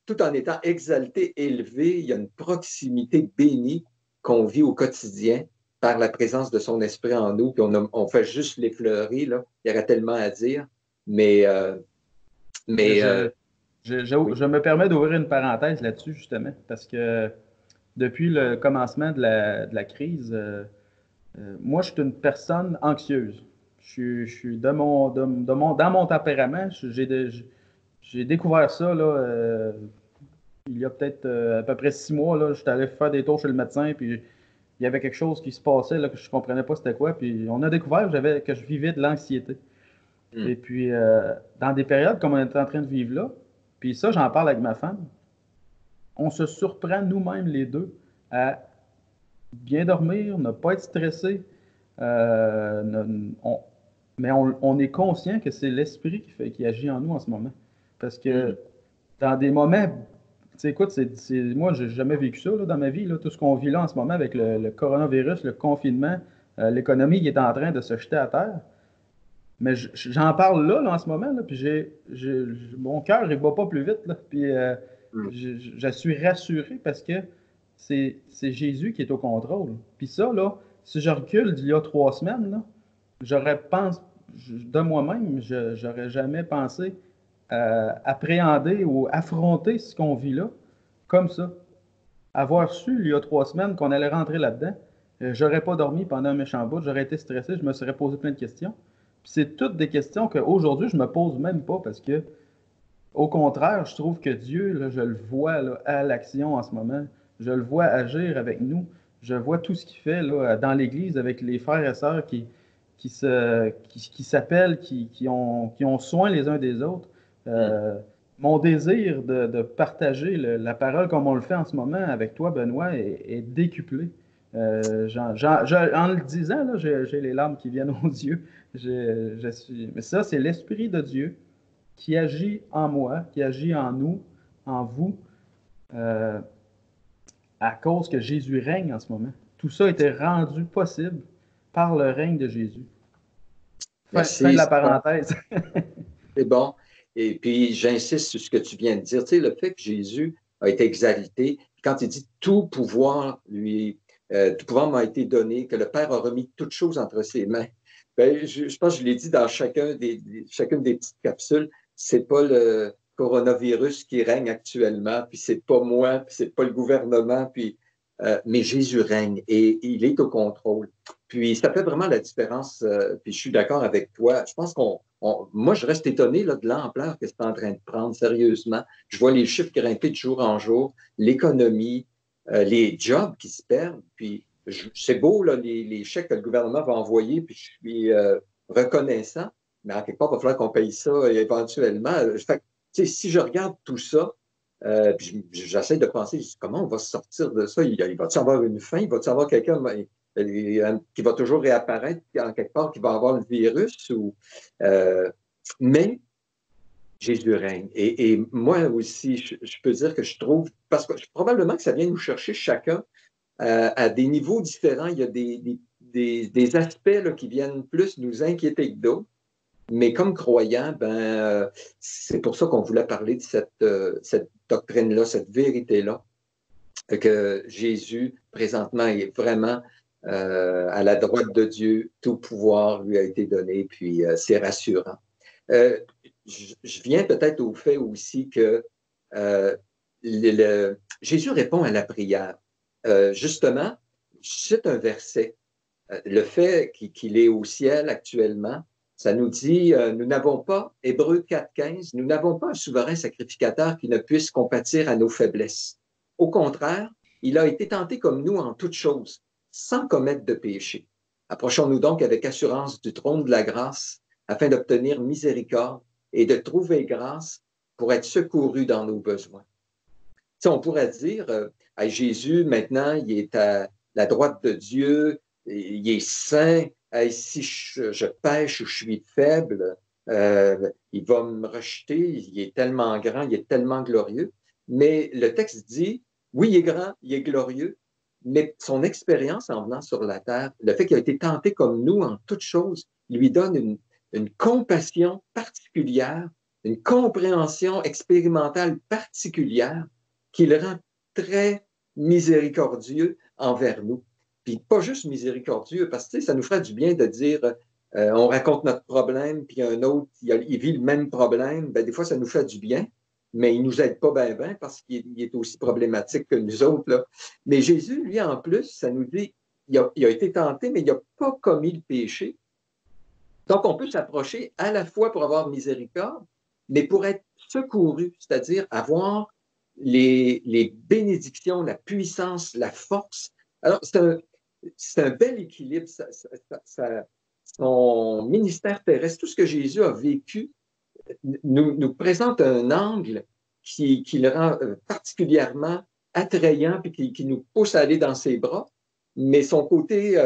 tout en étant exalté, élevé, il y a une proximité bénie qu'on vit au quotidien par la présence de son esprit en nous, puis on fait juste l'effleurer, là. Il y aurait tellement à dire, mais... Je me permets d'ouvrir une parenthèse là-dessus, justement, parce que depuis le commencement de la crise, moi, je suis une personne anxieuse. Je suis dans mon tempérament, j'ai découvert ça là, il y a peut-être à peu près 6 mois. Là, j'étais allé faire des tours chez le médecin, puis il y avait quelque chose qui se passait là, que je ne comprenais pas c'était quoi. Puis on a découvert que je vivais de l'anxiété. Et puis, dans des périodes comme on est en train de vivre là, puis ça, j'en parle avec ma femme, on se surprend nous-mêmes les deux à bien dormir, ne pas être stressé. Mais on est conscient que c'est l'esprit qui agit en nous en ce moment. Parce que dans des moments, tu sais, écoute, moi, j'ai jamais vécu ça là, dans ma vie, là, tout ce qu'on vit là en ce moment avec le coronavirus, le confinement, l'économie qui est en train de se jeter à terre. Mais j'en parle là, en ce moment, là, puis mon cœur, il bat pas plus vite, là, puis je suis rassuré parce que c'est Jésus qui est au contrôle. Puis ça, là, si je recule d'il y a 3 semaines, là, j'aurais pensé, de moi-même, j'aurais jamais pensé appréhender ou affronter ce qu'on vit là, comme ça. Avoir su, il y a 3 semaines, qu'on allait rentrer là-dedans, j'aurais pas dormi pendant un méchant bout, j'aurais été stressé, je me serais posé plein de questions. Puis c'est toutes des questions qu'aujourd'hui, je me pose même pas parce que, au contraire, je trouve que Dieu, là, je le vois là, à l'action en ce moment. Je le vois agir avec nous. Je vois tout ce qu'il fait là, dans l'Église avec les frères et sœurs qui s'appellent, qui ont soin les uns des autres. Mon désir de partager la parole comme on le fait en ce moment avec toi, Benoît, est décuplé. En le disant, là, j'ai les larmes qui viennent aux yeux. Mais ça, c'est l'Esprit de Dieu qui agit en moi, qui agit en nous, en vous, euh, à cause que Jésus règne en ce moment. Tout ça a été rendu possible par le règne de Jésus. Fin de Merci. la parenthèse. C'est bon. Et puis, j'insiste sur ce que tu viens de dire. Tu sais, le fait que Jésus a été exalté, quand il dit tout pouvoir tout pouvoir m'a été donné, que le Père a remis toutes choses entre ses mains. Ben, je pense que je l'ai dit dans chacune des petites capsules, c'est pas le coronavirus qui règne actuellement, puis c'est pas moi, puis c'est pas le gouvernement, mais Jésus règne et il est au contrôle. Puis ça fait vraiment la différence, puis je suis d'accord avec toi. Je pense moi, je reste étonné là, de l'ampleur que c'est en train de prendre, sérieusement. Je vois les chiffres grimper de jour en jour, l'économie, les jobs qui se perdent. Puis c'est beau, là, les chèques que le gouvernement va envoyer, puis je suis reconnaissant, mais en quelque part, il va falloir qu'on paye ça éventuellement. Fait que, si je regarde tout ça, puis j'essaie de penser comment on va se sortir de ça. Il va-t-il y avoir une fin? Il va-t-il y avoir quelqu'un qui va toujours réapparaître en quelque part, qui va avoir le virus? Mais Jésus règne. Et moi aussi, je peux dire que je trouve, parce que probablement que ça vient nous chercher chacun à des niveaux différents. Il y a des aspects là, qui viennent plus nous inquiéter que d'autres. Mais comme croyants, c'est pour ça qu'on voulait parler de cette doctrine-là, cette vérité-là, que Jésus, présentement, est vraiment à la droite de Dieu. Tout pouvoir lui a été donné, puis c'est rassurant. Euh, je viens peut-être au fait aussi que Jésus répond à la prière. Justement, c'est un verset. Le fait qu'il est au ciel actuellement, ça nous dit, nous n'avons pas, Hébreux 4,15, nous n'avons pas un souverain sacrificateur qui ne puisse compatir à nos faiblesses. Au contraire, il a été tenté comme nous en toutes choses, sans commettre de péché. Approchons-nous donc avec assurance du trône de la grâce afin d'obtenir miséricorde et de trouver grâce pour être secouru dans nos besoins. T'sais, on pourrait dire, Jésus, maintenant, il est à la droite de Dieu, il est saint, si je pêche ou je suis faible, il va me rejeter, il est tellement grand, il est tellement glorieux. Mais le texte dit, oui, il est grand, il est glorieux, mais son expérience en venant sur la terre, le fait qu'il a été tenté comme nous en toutes choses, lui donne une compassion particulière, une compréhension expérimentale particulière qui le rend très miséricordieux envers nous. Puis pas juste miséricordieux, parce que ça nous ferait du bien de dire on raconte notre problème, puis un autre, il vit le même problème. Des fois, ça nous fait du bien, mais il ne nous aide pas bien parce qu'il est aussi problématique que nous autres. Là. Mais Jésus, lui, en plus, ça nous dit il a été tenté, mais il n'a pas commis le péché. Donc, on peut s'approcher à la fois pour avoir miséricorde, mais pour être secouru, c'est-à-dire avoir les bénédictions, la puissance, la force. Alors, c'est un bel équilibre. Son ministère terrestre, tout ce que Jésus a vécu, nous présente un angle qui le rend particulièrement attrayant et qui nous pousse à aller dans ses bras. Mais son côté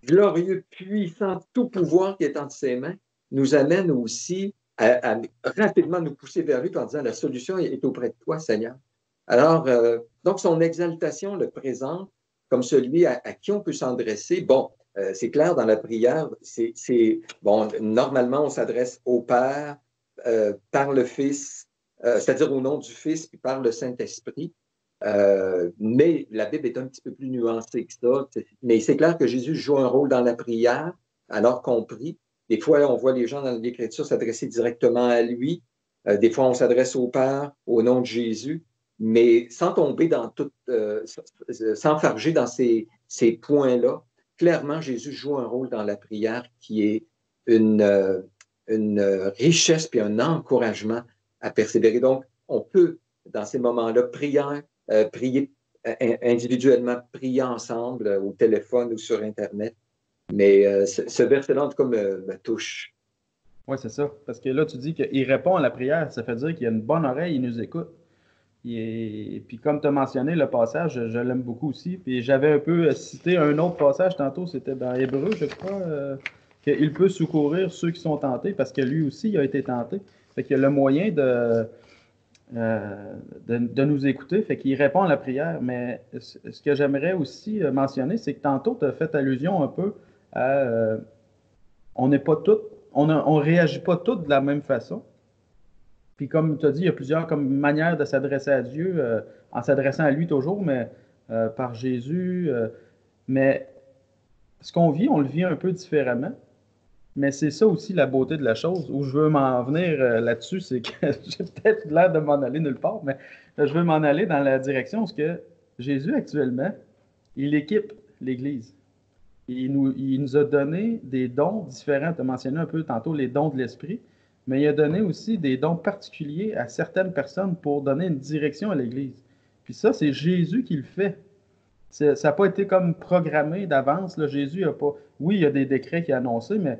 glorieux, puissant, tout pouvoir qui est entre ses mains, nous amène aussi à rapidement nous pousser vers lui en disant la solution est auprès de toi, Seigneur. Alors, donc, son exaltation le présente comme celui à qui on peut s'adresser. Bon, c'est clair dans la prière, bon, normalement, on s'adresse au Père par le Fils, c'est-à-dire au nom du Fils, puis par le Saint-Esprit. Mais la Bible est un petit peu plus nuancée que ça. Mais c'est clair que Jésus joue un rôle dans la prière, alors qu'on prie. Des fois, on voit les gens dans l'Écriture s'adresser directement à lui. Des fois, on s'adresse au Père, au nom de Jésus, mais sans tomber dans tout, s'enfarger dans ces points-là. Clairement, Jésus joue un rôle dans la prière qui est une richesse puis un encouragement à persévérer. Donc, on peut, dans ces moments-là, prier individuellement, prier ensemble au téléphone ou sur Internet. Mais ce verset-là, en tout cas, me touche. Oui, c'est ça. Parce que là, tu dis qu'il répond à la prière. Ça veut dire qu'il a une bonne oreille, il nous écoute. Puis comme tu as mentionné, le passage, je l'aime beaucoup aussi. Puis j'avais un peu cité un autre passage tantôt, c'était dans Hébreu, je crois, qu'il peut secourir ceux qui sont tentés, parce que lui aussi, il a été tenté. Fait qu'il y a le moyen de nous écouter, fait qu'il répond à la prière. Mais ce que j'aimerais aussi mentionner, c'est que tantôt, tu as fait allusion un peu à on n'est pas toutes, on réagit pas toutes de la même façon. Puis comme tu as dit, il y a plusieurs comme manières de s'adresser à Dieu, en s'adressant à lui toujours, mais par Jésus. Mais ce qu'on vit, on le vit un peu différemment. Mais c'est ça aussi la beauté de la chose. Où je veux m'en venir là-dessus, c'est que j'ai peut-être l'air de m'en aller nulle part, mais je veux m'en aller dans la direction où que Jésus actuellement, il équipe l'Église. Il nous a donné des dons différents. Tu as mentionné un peu tantôt les dons de l'Esprit, mais il a donné aussi des dons particuliers à certaines personnes pour donner une direction à l'Église. Puis ça, c'est Jésus qui le fait. Ça n'a pas été comme programmé d'avance. Là. Jésus a pas. Oui, il y a des décrets qui ont annoncé, mais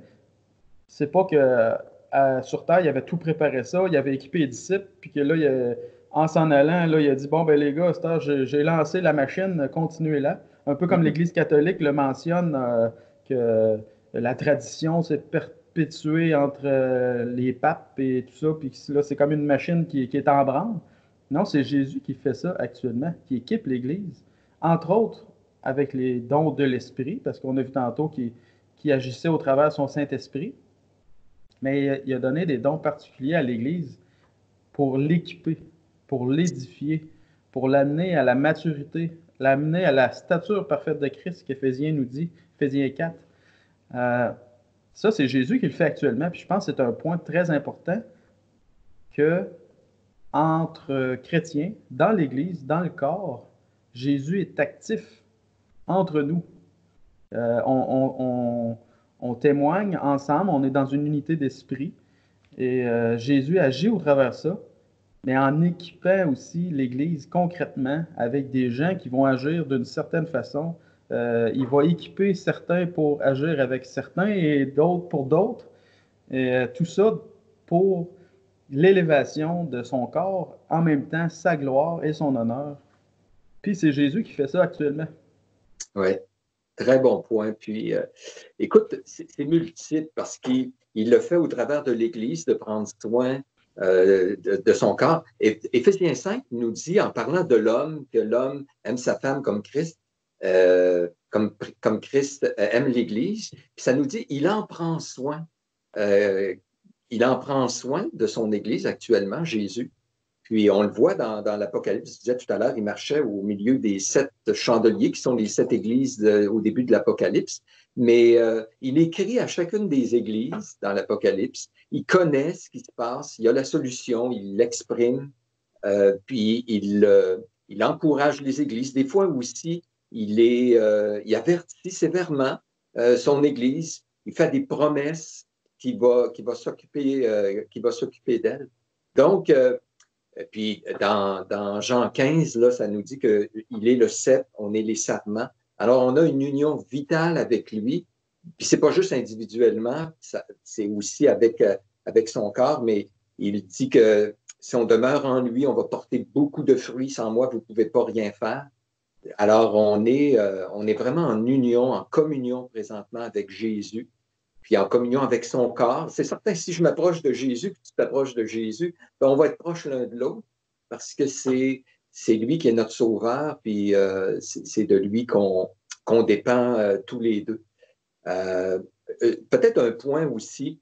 c'est pas que sur Terre, il avait tout préparé ça, il avait équipé les disciples, puis que là, en s'en allant, là, il a dit bon, ben les gars, j'ai lancé la machine, continuez là. Un peu comme l'Église catholique le mentionne, que la tradition, c'est perpétué entre les papes et tout ça, puis là, c'est comme une machine qui est en branle. Non, c'est Jésus qui fait ça actuellement, qui équipe l'Église, entre autres avec les dons de l'Esprit, parce qu'on a vu tantôt qu'il agissait au travers de son Saint-Esprit, mais il a donné des dons particuliers à l'Église pour l'équiper, pour l'édifier, pour l'amener à la maturité, l'amener à la stature parfaite de Christ, qu'Éphésiens nous dit, Éphésiens 4. Ça, c'est Jésus qui le fait actuellement. Puis je pense que c'est un point très important que entre chrétiens, dans l'Église, dans le corps, Jésus est actif entre nous. On témoigne ensemble, on est dans une unité d'esprit et Jésus agit au travers de ça, mais en équipant aussi l'Église concrètement avec des gens qui vont agir d'une certaine façon. Il va équiper certains pour agir avec certains et d'autres pour d'autres. Et tout ça pour l'élévation de son corps, en même temps sa gloire et son honneur. Puis c'est Jésus qui fait ça actuellement. Oui, très bon point. Puis, écoute, c'est multiple parce qu'il le fait au travers de l'Église de prendre soin de son corps. Et Éphésiens 5 nous dit, en parlant de l'homme, que l'homme aime sa femme comme Christ, comme Christ aime l'Église. Puis ça nous dit, il en prend soin. Il en prend soin de son Église actuellement, Jésus. Puis on le voit dans l'Apocalypse, je disais tout à l'heure, il marchait au milieu des 7 chandeliers qui sont les 7 églises au début de l'Apocalypse. Mais il écrit à chacune des églises dans l'Apocalypse. Il connaît ce qui se passe, il a la solution, il l'exprime, puis il encourage les églises. Des fois aussi, il avertit sévèrement son église. Il fait des promesses qu'il va s'occuper d'elle. Donc, puis dans Jean 15, là, ça nous dit qu'il est le cep, on est les sarments. Alors, on a une union vitale avec lui. Puis c'est pas juste individuellement, c'est aussi avec son corps, mais il dit que si on demeure en lui, on va porter beaucoup de fruits. Sans moi, vous ne pouvez pas rien faire. Alors, on est vraiment en union, en communion présentement avec Jésus, puis en communion avec son corps. C'est certain, si je m'approche de Jésus, que tu t'approches de Jésus, ben on va être proche l'un de l'autre parce que c'est lui qui est notre sauveur, puis c'est de lui qu'on dépend tous les deux. Peut-être un point aussi,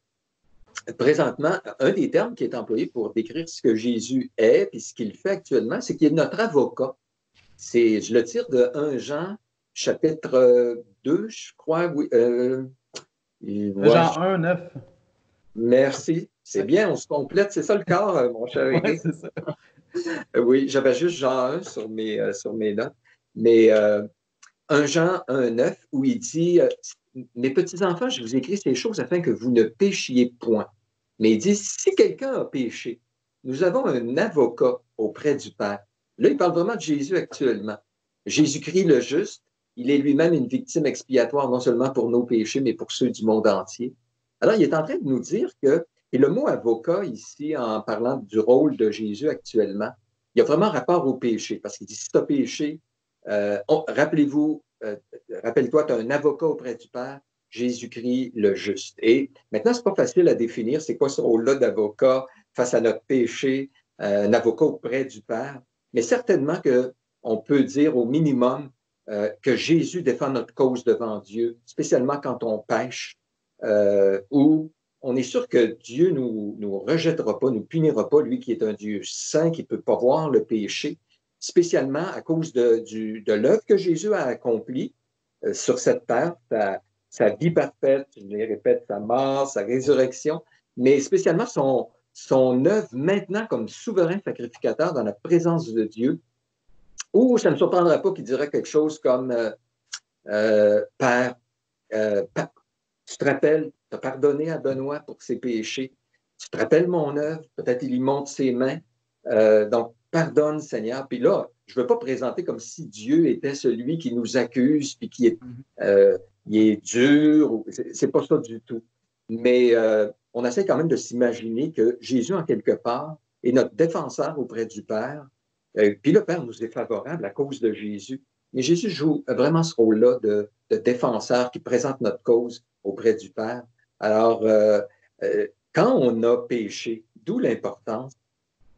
présentement, un des termes qui est employé pour décrire ce que Jésus est et ce qu'il fait actuellement, c'est qu'il est notre avocat. Je le tire de 1 Jean, chapitre 2, je crois, oui. Jean 1, 9. Merci. C'est bien, on se complète. C'est ça le corps, mon cher Oui, Eric. c'est ça. Oui, j'avais juste Jean 1 sur mes notes. Mais 1 Jean 1, 9, où il dit mes petits-enfants, je vous écris ces choses afin que vous ne péchiez point. Mais il dit si quelqu'un a péché, nous avons un avocat auprès du Père. Là, il parle vraiment de Jésus actuellement. Jésus-Christ le juste, il est lui-même une victime expiatoire, non seulement pour nos péchés, mais pour ceux du monde entier. Alors, il est en train de nous dire que, et le mot avocat ici, en parlant du rôle de Jésus actuellement, il y a vraiment rapport au péché, parce qu'il dit si tu as péché, rappelle-toi, tu as un avocat auprès du Père, Jésus-Christ le juste. Et maintenant, c'est pas facile à définir, c'est quoi ce rôle-là d'avocat face à notre péché, un avocat auprès du Père. Mais certainement qu'on peut dire au minimum que Jésus défend notre cause devant Dieu, spécialement quand on pêche, où on est sûr que Dieu nous rejettera pas, nous punira pas, lui qui est un Dieu saint, qui ne peut pas voir le péché, spécialement à cause de l'œuvre que Jésus a accomplie sur cette terre, sa vie parfaite, je les répète, sa mort, sa résurrection, mais spécialement son œuvre maintenant comme souverain sacrificateur dans la présence de Dieu, où ça ne me surprendra pas qu'il dirait quelque chose comme Père, tu te rappelles, tu as pardonné à Benoît pour ses péchés, tu te rappelles mon œuvre, peut-être il y monte ses mains, donc pardonne Seigneur. Puis là, je ne veux pas présenter comme si Dieu était celui qui nous accuse puis qui il est dur, c'est pas ça du tout. Mais on essaie quand même de s'imaginer que Jésus, en quelque part, est notre défenseur auprès du Père. Puis le Père nous est favorable à cause de Jésus. Mais Jésus joue vraiment ce rôle-là de défenseur qui présente notre cause auprès du Père. Alors, quand on a péché, d'où l'importance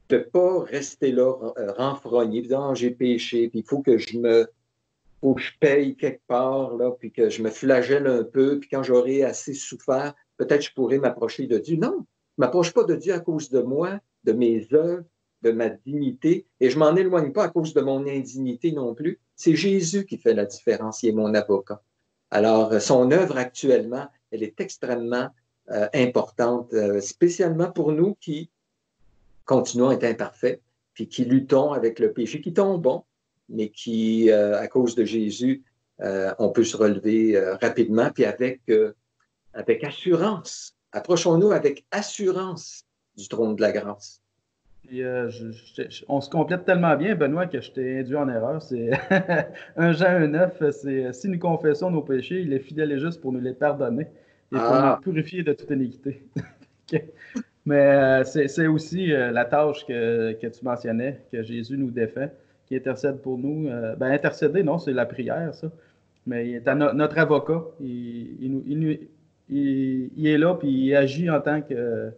de ne pas rester là renfrogné, disant j'ai péché, puis il faut que je paye quelque part, là, puis que je me flagelle un peu, puis quand j'aurai assez souffert, peut-être je pourrai m'approcher de Dieu. Non, je ne m'approche pas de Dieu à cause de moi, de mes œuvres, de ma dignité, et je m'en éloigne pas à cause de mon indignité non plus. C'est Jésus qui fait la différence, il est mon avocat. Alors, son œuvre actuellement, elle est extrêmement importante, spécialement pour nous qui continuons à être imparfaits, puis qui luttons avec le péché, qui tombons, mais qui, à cause de Jésus, on peut se relever rapidement, puis avec assurance. Approchons-nous avec assurance du trône de la grâce. Puis, on se complète tellement bien, Benoît, que je t'ai induit en erreur. C'est 1 Jean 1,9, c'est si nous confessons nos péchés, il est fidèle et juste pour nous les pardonner et pour nous purifier de toute iniquité. Mais c'est aussi la tâche que tu mentionnais, que Jésus nous défait, qui intercède pour nous. Intercéder, non, c'est la prière, ça. Mais il est notre avocat. Il est là, puis il agit en tant que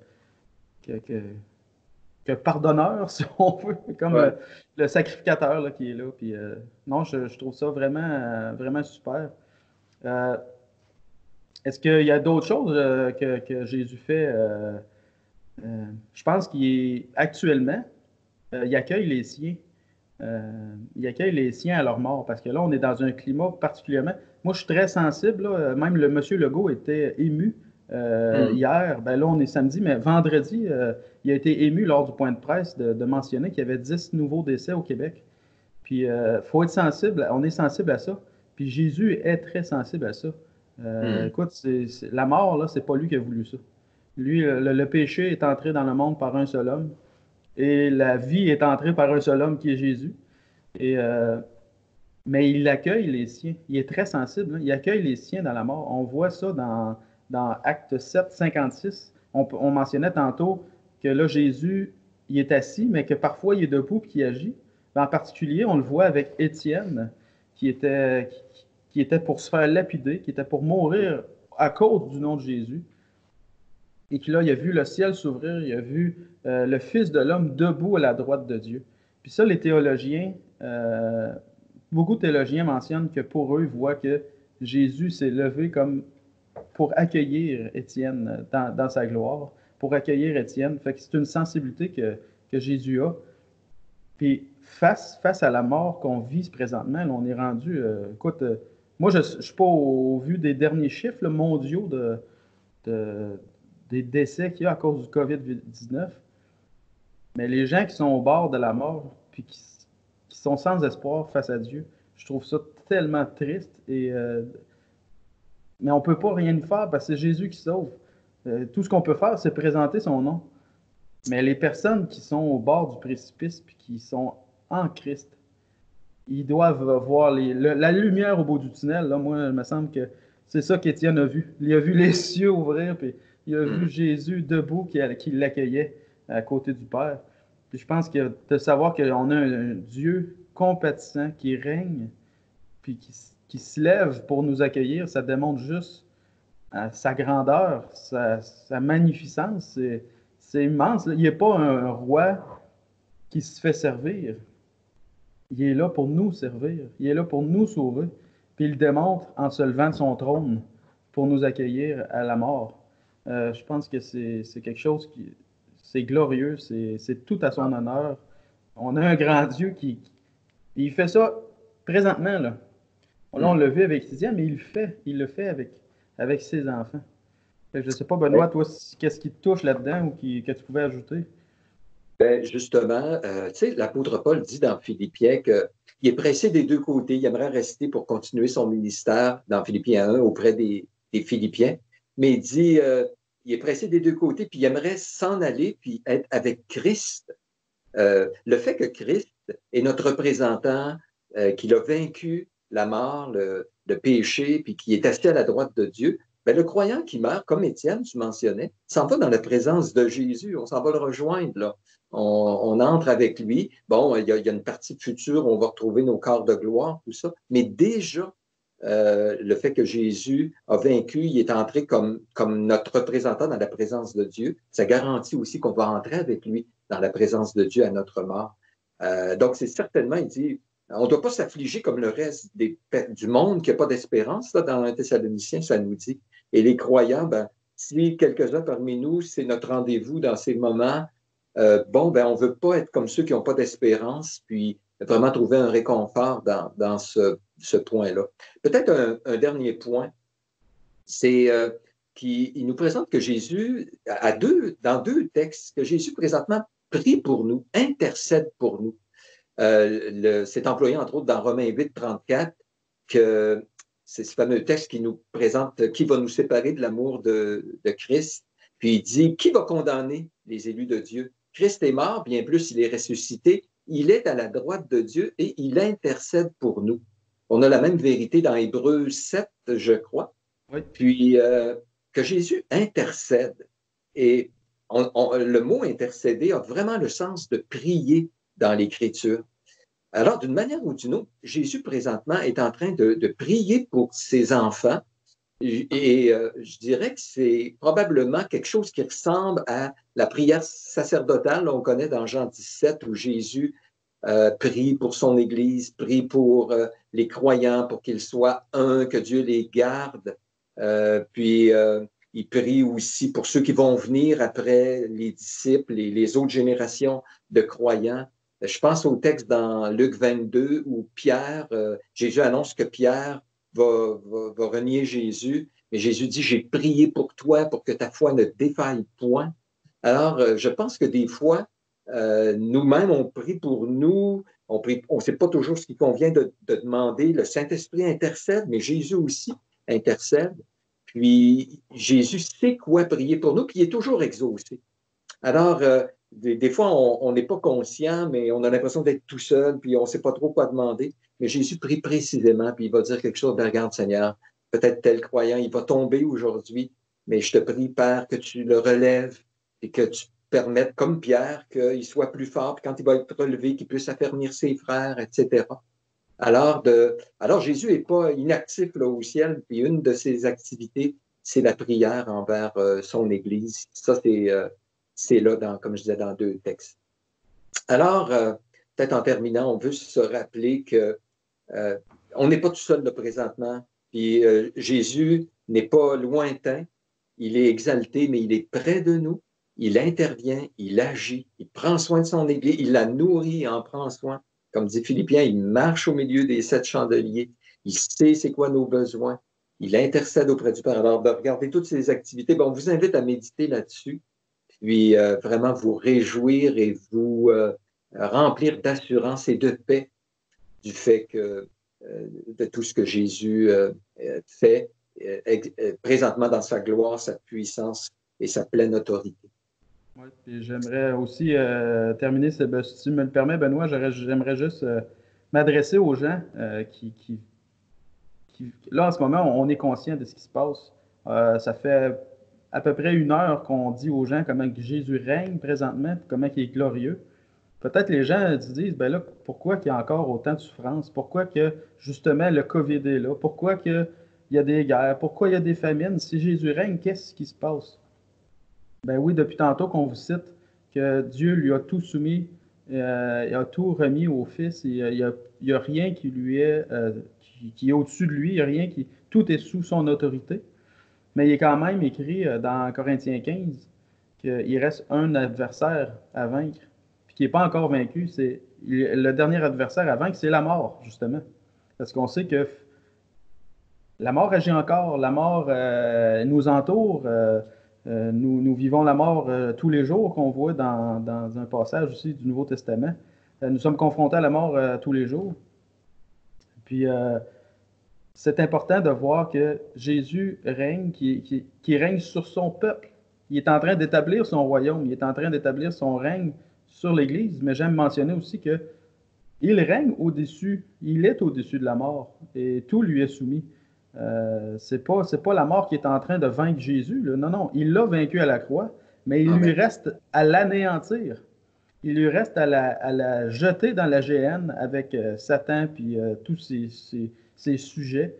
pardonneur, si on veut, comme le sacrificateur là, qui est là. Puis, non, je trouve ça vraiment, vraiment super. Est-ce qu'il y a d'autres choses que Jésus fait? Je pense qu'actuellement, il accueille les siens. Il accueille les siens à leur mort, parce que là, on est dans un climat particulièrement. Moi, je suis très sensible. Là. Même le monsieur Legault était ému hier. Ben là, on est samedi, mais vendredi, il a été ému lors du point de presse de mentionner qu'il y avait 10 nouveaux décès au Québec. Puis, il faut être sensible. On est sensible à ça. Puis, Jésus est très sensible à ça. Écoute, la mort, là, c'est pas lui qui a voulu ça. Lui, le péché est entré dans le monde par un seul homme. Et la vie est entrée par un seul homme qui est Jésus. Mais il accueille les siens. Il est très sensible. Hein? Il accueille les siens dans la mort. On voit ça dans Acte 7, 56. On mentionnait tantôt que là, Jésus, il est assis, mais que parfois, il est debout et qu'il agit. En particulier, on le voit avec Étienne, qui était pour se faire lapider, qui était pour mourir à cause du nom de Jésus. Et que là, il a vu le ciel s'ouvrir, il a vu le Fils de l'homme debout à la droite de Dieu. Puis ça, les théologiens, beaucoup de théologiens mentionnent que pour eux, ils voient que Jésus s'est levé comme pour accueillir Étienne dans sa gloire, pour accueillir Étienne. Fait que c'est une sensibilité que Jésus a. Puis face à la mort qu'on vit présentement, là, on est rendu, écoute, moi je ne suis pas au vu des derniers chiffres là, mondiaux des décès qu'il y a à cause du COVID-19, mais les gens qui sont au bord de la mort, puis qui sont sans espoir face à Dieu, je trouve ça tellement triste. Mais on ne peut pas rien y faire parce que c'est Jésus qui sauve. Tout ce qu'on peut faire, c'est présenter son nom. Mais les personnes qui sont au bord du précipice puis qui sont en Christ, ils doivent voir la lumière au bout du tunnel. Là, moi, il me semble que c'est ça qu'Étienne a vu. Il a vu les cieux ouvrir, puis il a vu Jésus debout qui l'accueillait à côté du Père. Puis je pense que de savoir qu'on a un Dieu compatissant qui règne, puis qui se lève pour nous accueillir, ça démontre juste sa grandeur, sa magnificence. C'est immense. Il n'est pas un roi qui se fait servir. Il est là pour nous servir. Il est là pour nous sauver. Puis il le démontre en se levant de son trône pour nous accueillir à la mort. Je pense que c'est quelque chose qui... C'est glorieux, c'est tout à son honneur. On a un grand Dieu il fait ça présentement, là. Là, on l'a vu avec Étienne, mais il le fait avec ses enfants. Je ne sais pas, Benoît, toi, qu'est-ce qui te touche là-dedans ou que tu pouvais ajouter? Ben justement, tu sais, l'apôtre Paul dit dans Philippiens qu'il est pressé des deux côtés. Il aimerait rester pour continuer son ministère dans Philippiens 1 auprès des Philippiens. Mais il dit, il est pressé des deux côtés, puis il aimerait s'en aller, puis être avec Christ. Le fait que Christ est notre représentant, qu'il a vaincu la mort, le péché, puis qui est assis à la droite de Dieu, ben, le croyant qui meurt, comme Étienne, tu mentionnais, s'en va dans la présence de Jésus. On s'en va le rejoindre, là. On entre avec lui. Bon, il y a une partie future où on va retrouver nos corps de gloire, tout ça. Mais déjà, le fait que Jésus a vaincu, il est entré comme notre représentant dans la présence de Dieu. Ça garantit aussi qu'on va entrer avec lui dans la présence de Dieu à notre mort. Donc, c'est certainement, il dit, on ne doit pas s'affliger comme le reste du monde qui n'a pas d'espérance. Là, dans un Thessaloniciens, ça nous dit. Et les croyants, ben, si quelques-uns parmi nous, c'est notre rendez-vous dans ces moments, on ne veut pas être comme ceux qui n'ont pas d'espérance, puis vraiment trouver un réconfort dans ce point-là. Peut-être un dernier point, c'est qu'il nous présente que Jésus, dans deux textes, que Jésus présentement prie pour nous, intercède pour nous. C'est employé entre autres dans Romains 8, 34, que c'est ce fameux texte qui nous présente qui va nous séparer de l'amour de Christ. Puis il dit, qui va condamner les élus de Dieu? Christ est mort, bien plus, il est ressuscité. Il est à la droite de Dieu et il intercède pour nous. On a la même vérité dans Hébreux 7, je crois. Oui. Puis que Jésus intercède. Et le mot intercéder a vraiment le sens de prier dans l'Écriture. Alors, d'une manière ou d'une autre, Jésus présentement est en train de prier pour ses enfants. Et je dirais que c'est probablement quelque chose qui ressemble à la prière sacerdotale. On connaît dans Jean 17 où Jésus prie pour son Église, prie pour les croyants, pour qu'ils soient un, que Dieu les garde. Puis il prie aussi pour ceux qui vont venir après les disciples et les autres générations de croyants. Je pense au texte dans Luc 22 où Pierre, Jésus annonce que Pierre va renier Jésus, mais Jésus dit, j'ai prié pour toi pour que ta foi ne défaille point. Alors, je pense que des fois, nous-mêmes, on prie pour nous, on ne sait pas toujours ce qui convient de demander. Le Saint-Esprit intercède, mais Jésus aussi intercède. Puis, Jésus sait quoi prier pour nous, puis il est toujours exaucé. Alors, des fois, on n'est pas conscient, mais on a l'impression d'être tout seul, puis on ne sait pas trop quoi demander. Mais Jésus prie précisément, puis il va dire quelque chose, ben, regarde Seigneur, peut-être tel croyant, il va tomber aujourd'hui, mais je te prie, Père, que tu le relèves et que tu permettes, comme Pierre, qu'il soit plus fort, puis quand il va être relevé, qu'il puisse affermir ses frères, etc. Alors Jésus n'est pas inactif là, au ciel, puis une de ses activités, c'est la prière envers son Église. Ça, c'est là, comme je disais, dans deux textes. Alors, peut-être en terminant, on veut se rappeler que on n'est pas tout seul là, présentement. Puis Jésus n'est pas lointain. Il est exalté, mais il est près de nous. Il intervient, il agit, il prend soin de son Église, il la nourrit, il en prend soin. Comme dit Philippiens, il marche au milieu des 7 chandeliers. Il sait c'est quoi nos besoins. Il intercède auprès du Père. Alors, de regarder toutes ces activités, on vous invite à méditer là-dessus. Puis vraiment vous réjouir et vous remplir d'assurance et de paix du fait que de tout ce que Jésus fait présentement dans sa gloire, sa puissance et sa pleine autorité. Oui, puis j'aimerais aussi terminer, si tu me le permets, Benoît, j'aimerais juste m'adresser aux gens qui, là, en ce moment, on est conscient de ce qui se passe. Ça fait à peu près 1 heure qu'on dit aux gens comment Jésus règne présentement, comment il est glorieux. Peut-être les gens se disent, ben là, pourquoi qu'il y a encore autant de souffrance? Pourquoi que, justement, le COVID est là? Pourquoi qu'il y a des guerres? Pourquoi il y a des famines? Si Jésus règne, qu'est-ce qui se passe? Ben oui, depuis tantôt qu'on vous cite que Dieu lui a tout soumis, il a tout remis au Fils, il n'y a rien qui lui est, qui est au-dessus de lui, il y a rien qui, tout est sous son autorité. Mais il est quand même écrit dans Corinthiens 15 qu'il reste un adversaire à vaincre, puis qui n'est pas encore vaincu. C'est le dernier adversaire à vaincre, c'est la mort, justement. Parce qu'on sait que la mort agit encore, la mort nous entoure. Nous vivons la mort tous les jours qu'on voit dans un passage aussi du Nouveau Testament. Nous sommes confrontés à la mort tous les jours. Puis, c'est important de voir que Jésus règne, qui règne sur son peuple. Il est en train d'établir son royaume, il est en train d'établir son règne sur l'Église, mais j'aime mentionner aussi qu'il règne au-dessus, il est au-dessus de la mort, et tout lui est soumis. C'est pas la mort qui est en train de vaincre Jésus, là. Non, il l'a vaincu à la croix, mais il lui reste à l'anéantir. Il lui reste à la jeter dans la géhenne avec Satan puis tous ses sujets.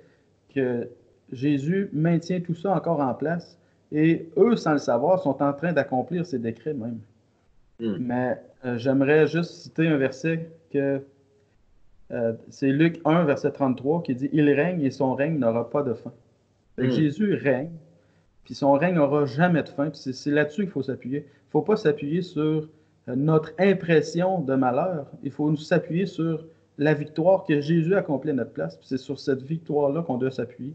que Jésus maintient tout ça encore en place et eux, sans le savoir, sont en train d'accomplir ces décrets même. Mais j'aimerais juste citer un verset que c'est Luc 1, verset 33, qui dit « Il règne et son règne n'aura pas de fin ». Jésus règne, puis son règne n'aura jamais de fin. C'est là-dessus qu'il faut s'appuyer. Il ne faut pas s'appuyer sur notre impression de malheur. Il faut nous s'appuyer sur la victoire que Jésus a accomplie à notre place. C'est sur cette victoire-là qu'on doit s'appuyer.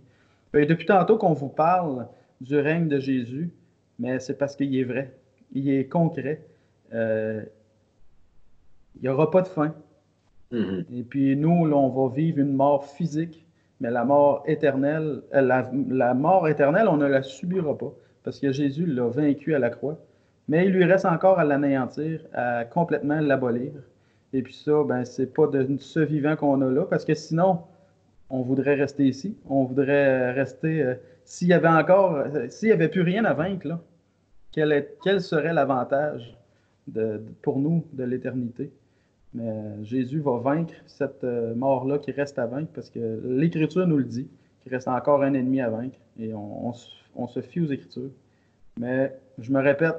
Et depuis tantôt qu'on vous parle du règne de Jésus, mais c'est parce qu'il est vrai. Il est concret. Il n'y aura pas de fin. Et puis nous, là, on va vivre une mort physique, mais la mort éternelle, la mort éternelle, on ne la subira pas, parce que Jésus l'a vaincu à la croix. Mais il lui reste encore à l'anéantir, à complètement l'abolir. Et puis ça, ben, c'est pas de ce vivant qu'on a là, parce que sinon, on voudrait rester ici. On voudrait rester. S'il y avait encore, s'il n'y avait plus rien à vaincre, là, quel serait l'avantage pour nous de l'éternité? Mais Jésus va vaincre cette mort-là qui reste à vaincre parce que l'Écriture nous le dit, qu'il reste encore un ennemi à vaincre et on se fie aux Écritures. Mais je me répète,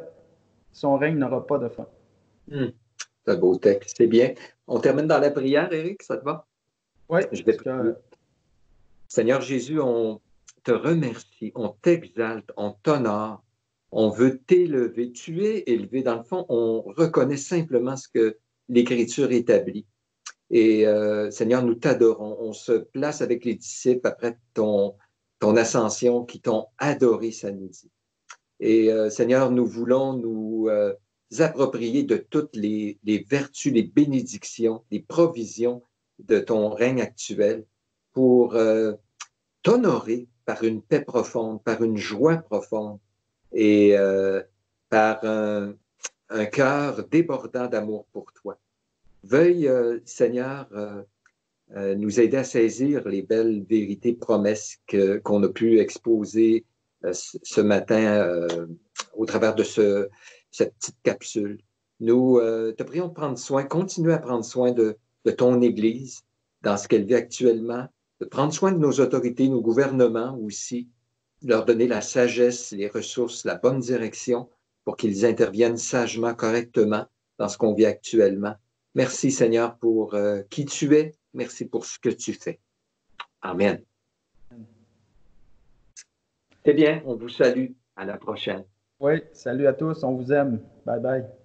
son règne n'aura pas de fin. C'est un beau texte, c'est bien. On termine dans la prière, Éric, ça te va? Oui. Seigneur Jésus, on te remercie, on t'exalte, on t'honore, on veut t'élever. Tu es élevé. Dans le fond, on reconnaît simplement ce que l'Écriture établit. Et Seigneur, nous t'adorons. On se place avec les disciples après ton ascension qui t'ont adoré samedi. Et Seigneur, nous voulons nous approprier de toutes les vertus, les bénédictions, les provisions de ton règne actuel pour t'honorer par une paix profonde, par une joie profonde et par un cœur débordant d'amour pour toi. Veuille, Seigneur, nous aider à saisir les belles vérités promesses qu'on a pu exposer ce matin au travers de cette petite capsule. Nous te prions de prendre soin, continuer à prendre soin de ton Église dans ce qu'elle vit actuellement, de prendre soin de nos autorités, nos gouvernements aussi, leur donner la sagesse, les ressources, la bonne direction pour qu'ils interviennent sagement, correctement dans ce qu'on vit actuellement. Merci Seigneur pour qui tu es. Merci pour ce que tu fais. Amen. C'est bien, on vous salue. À la prochaine. Oui, salut à tous, on vous aime. Bye bye.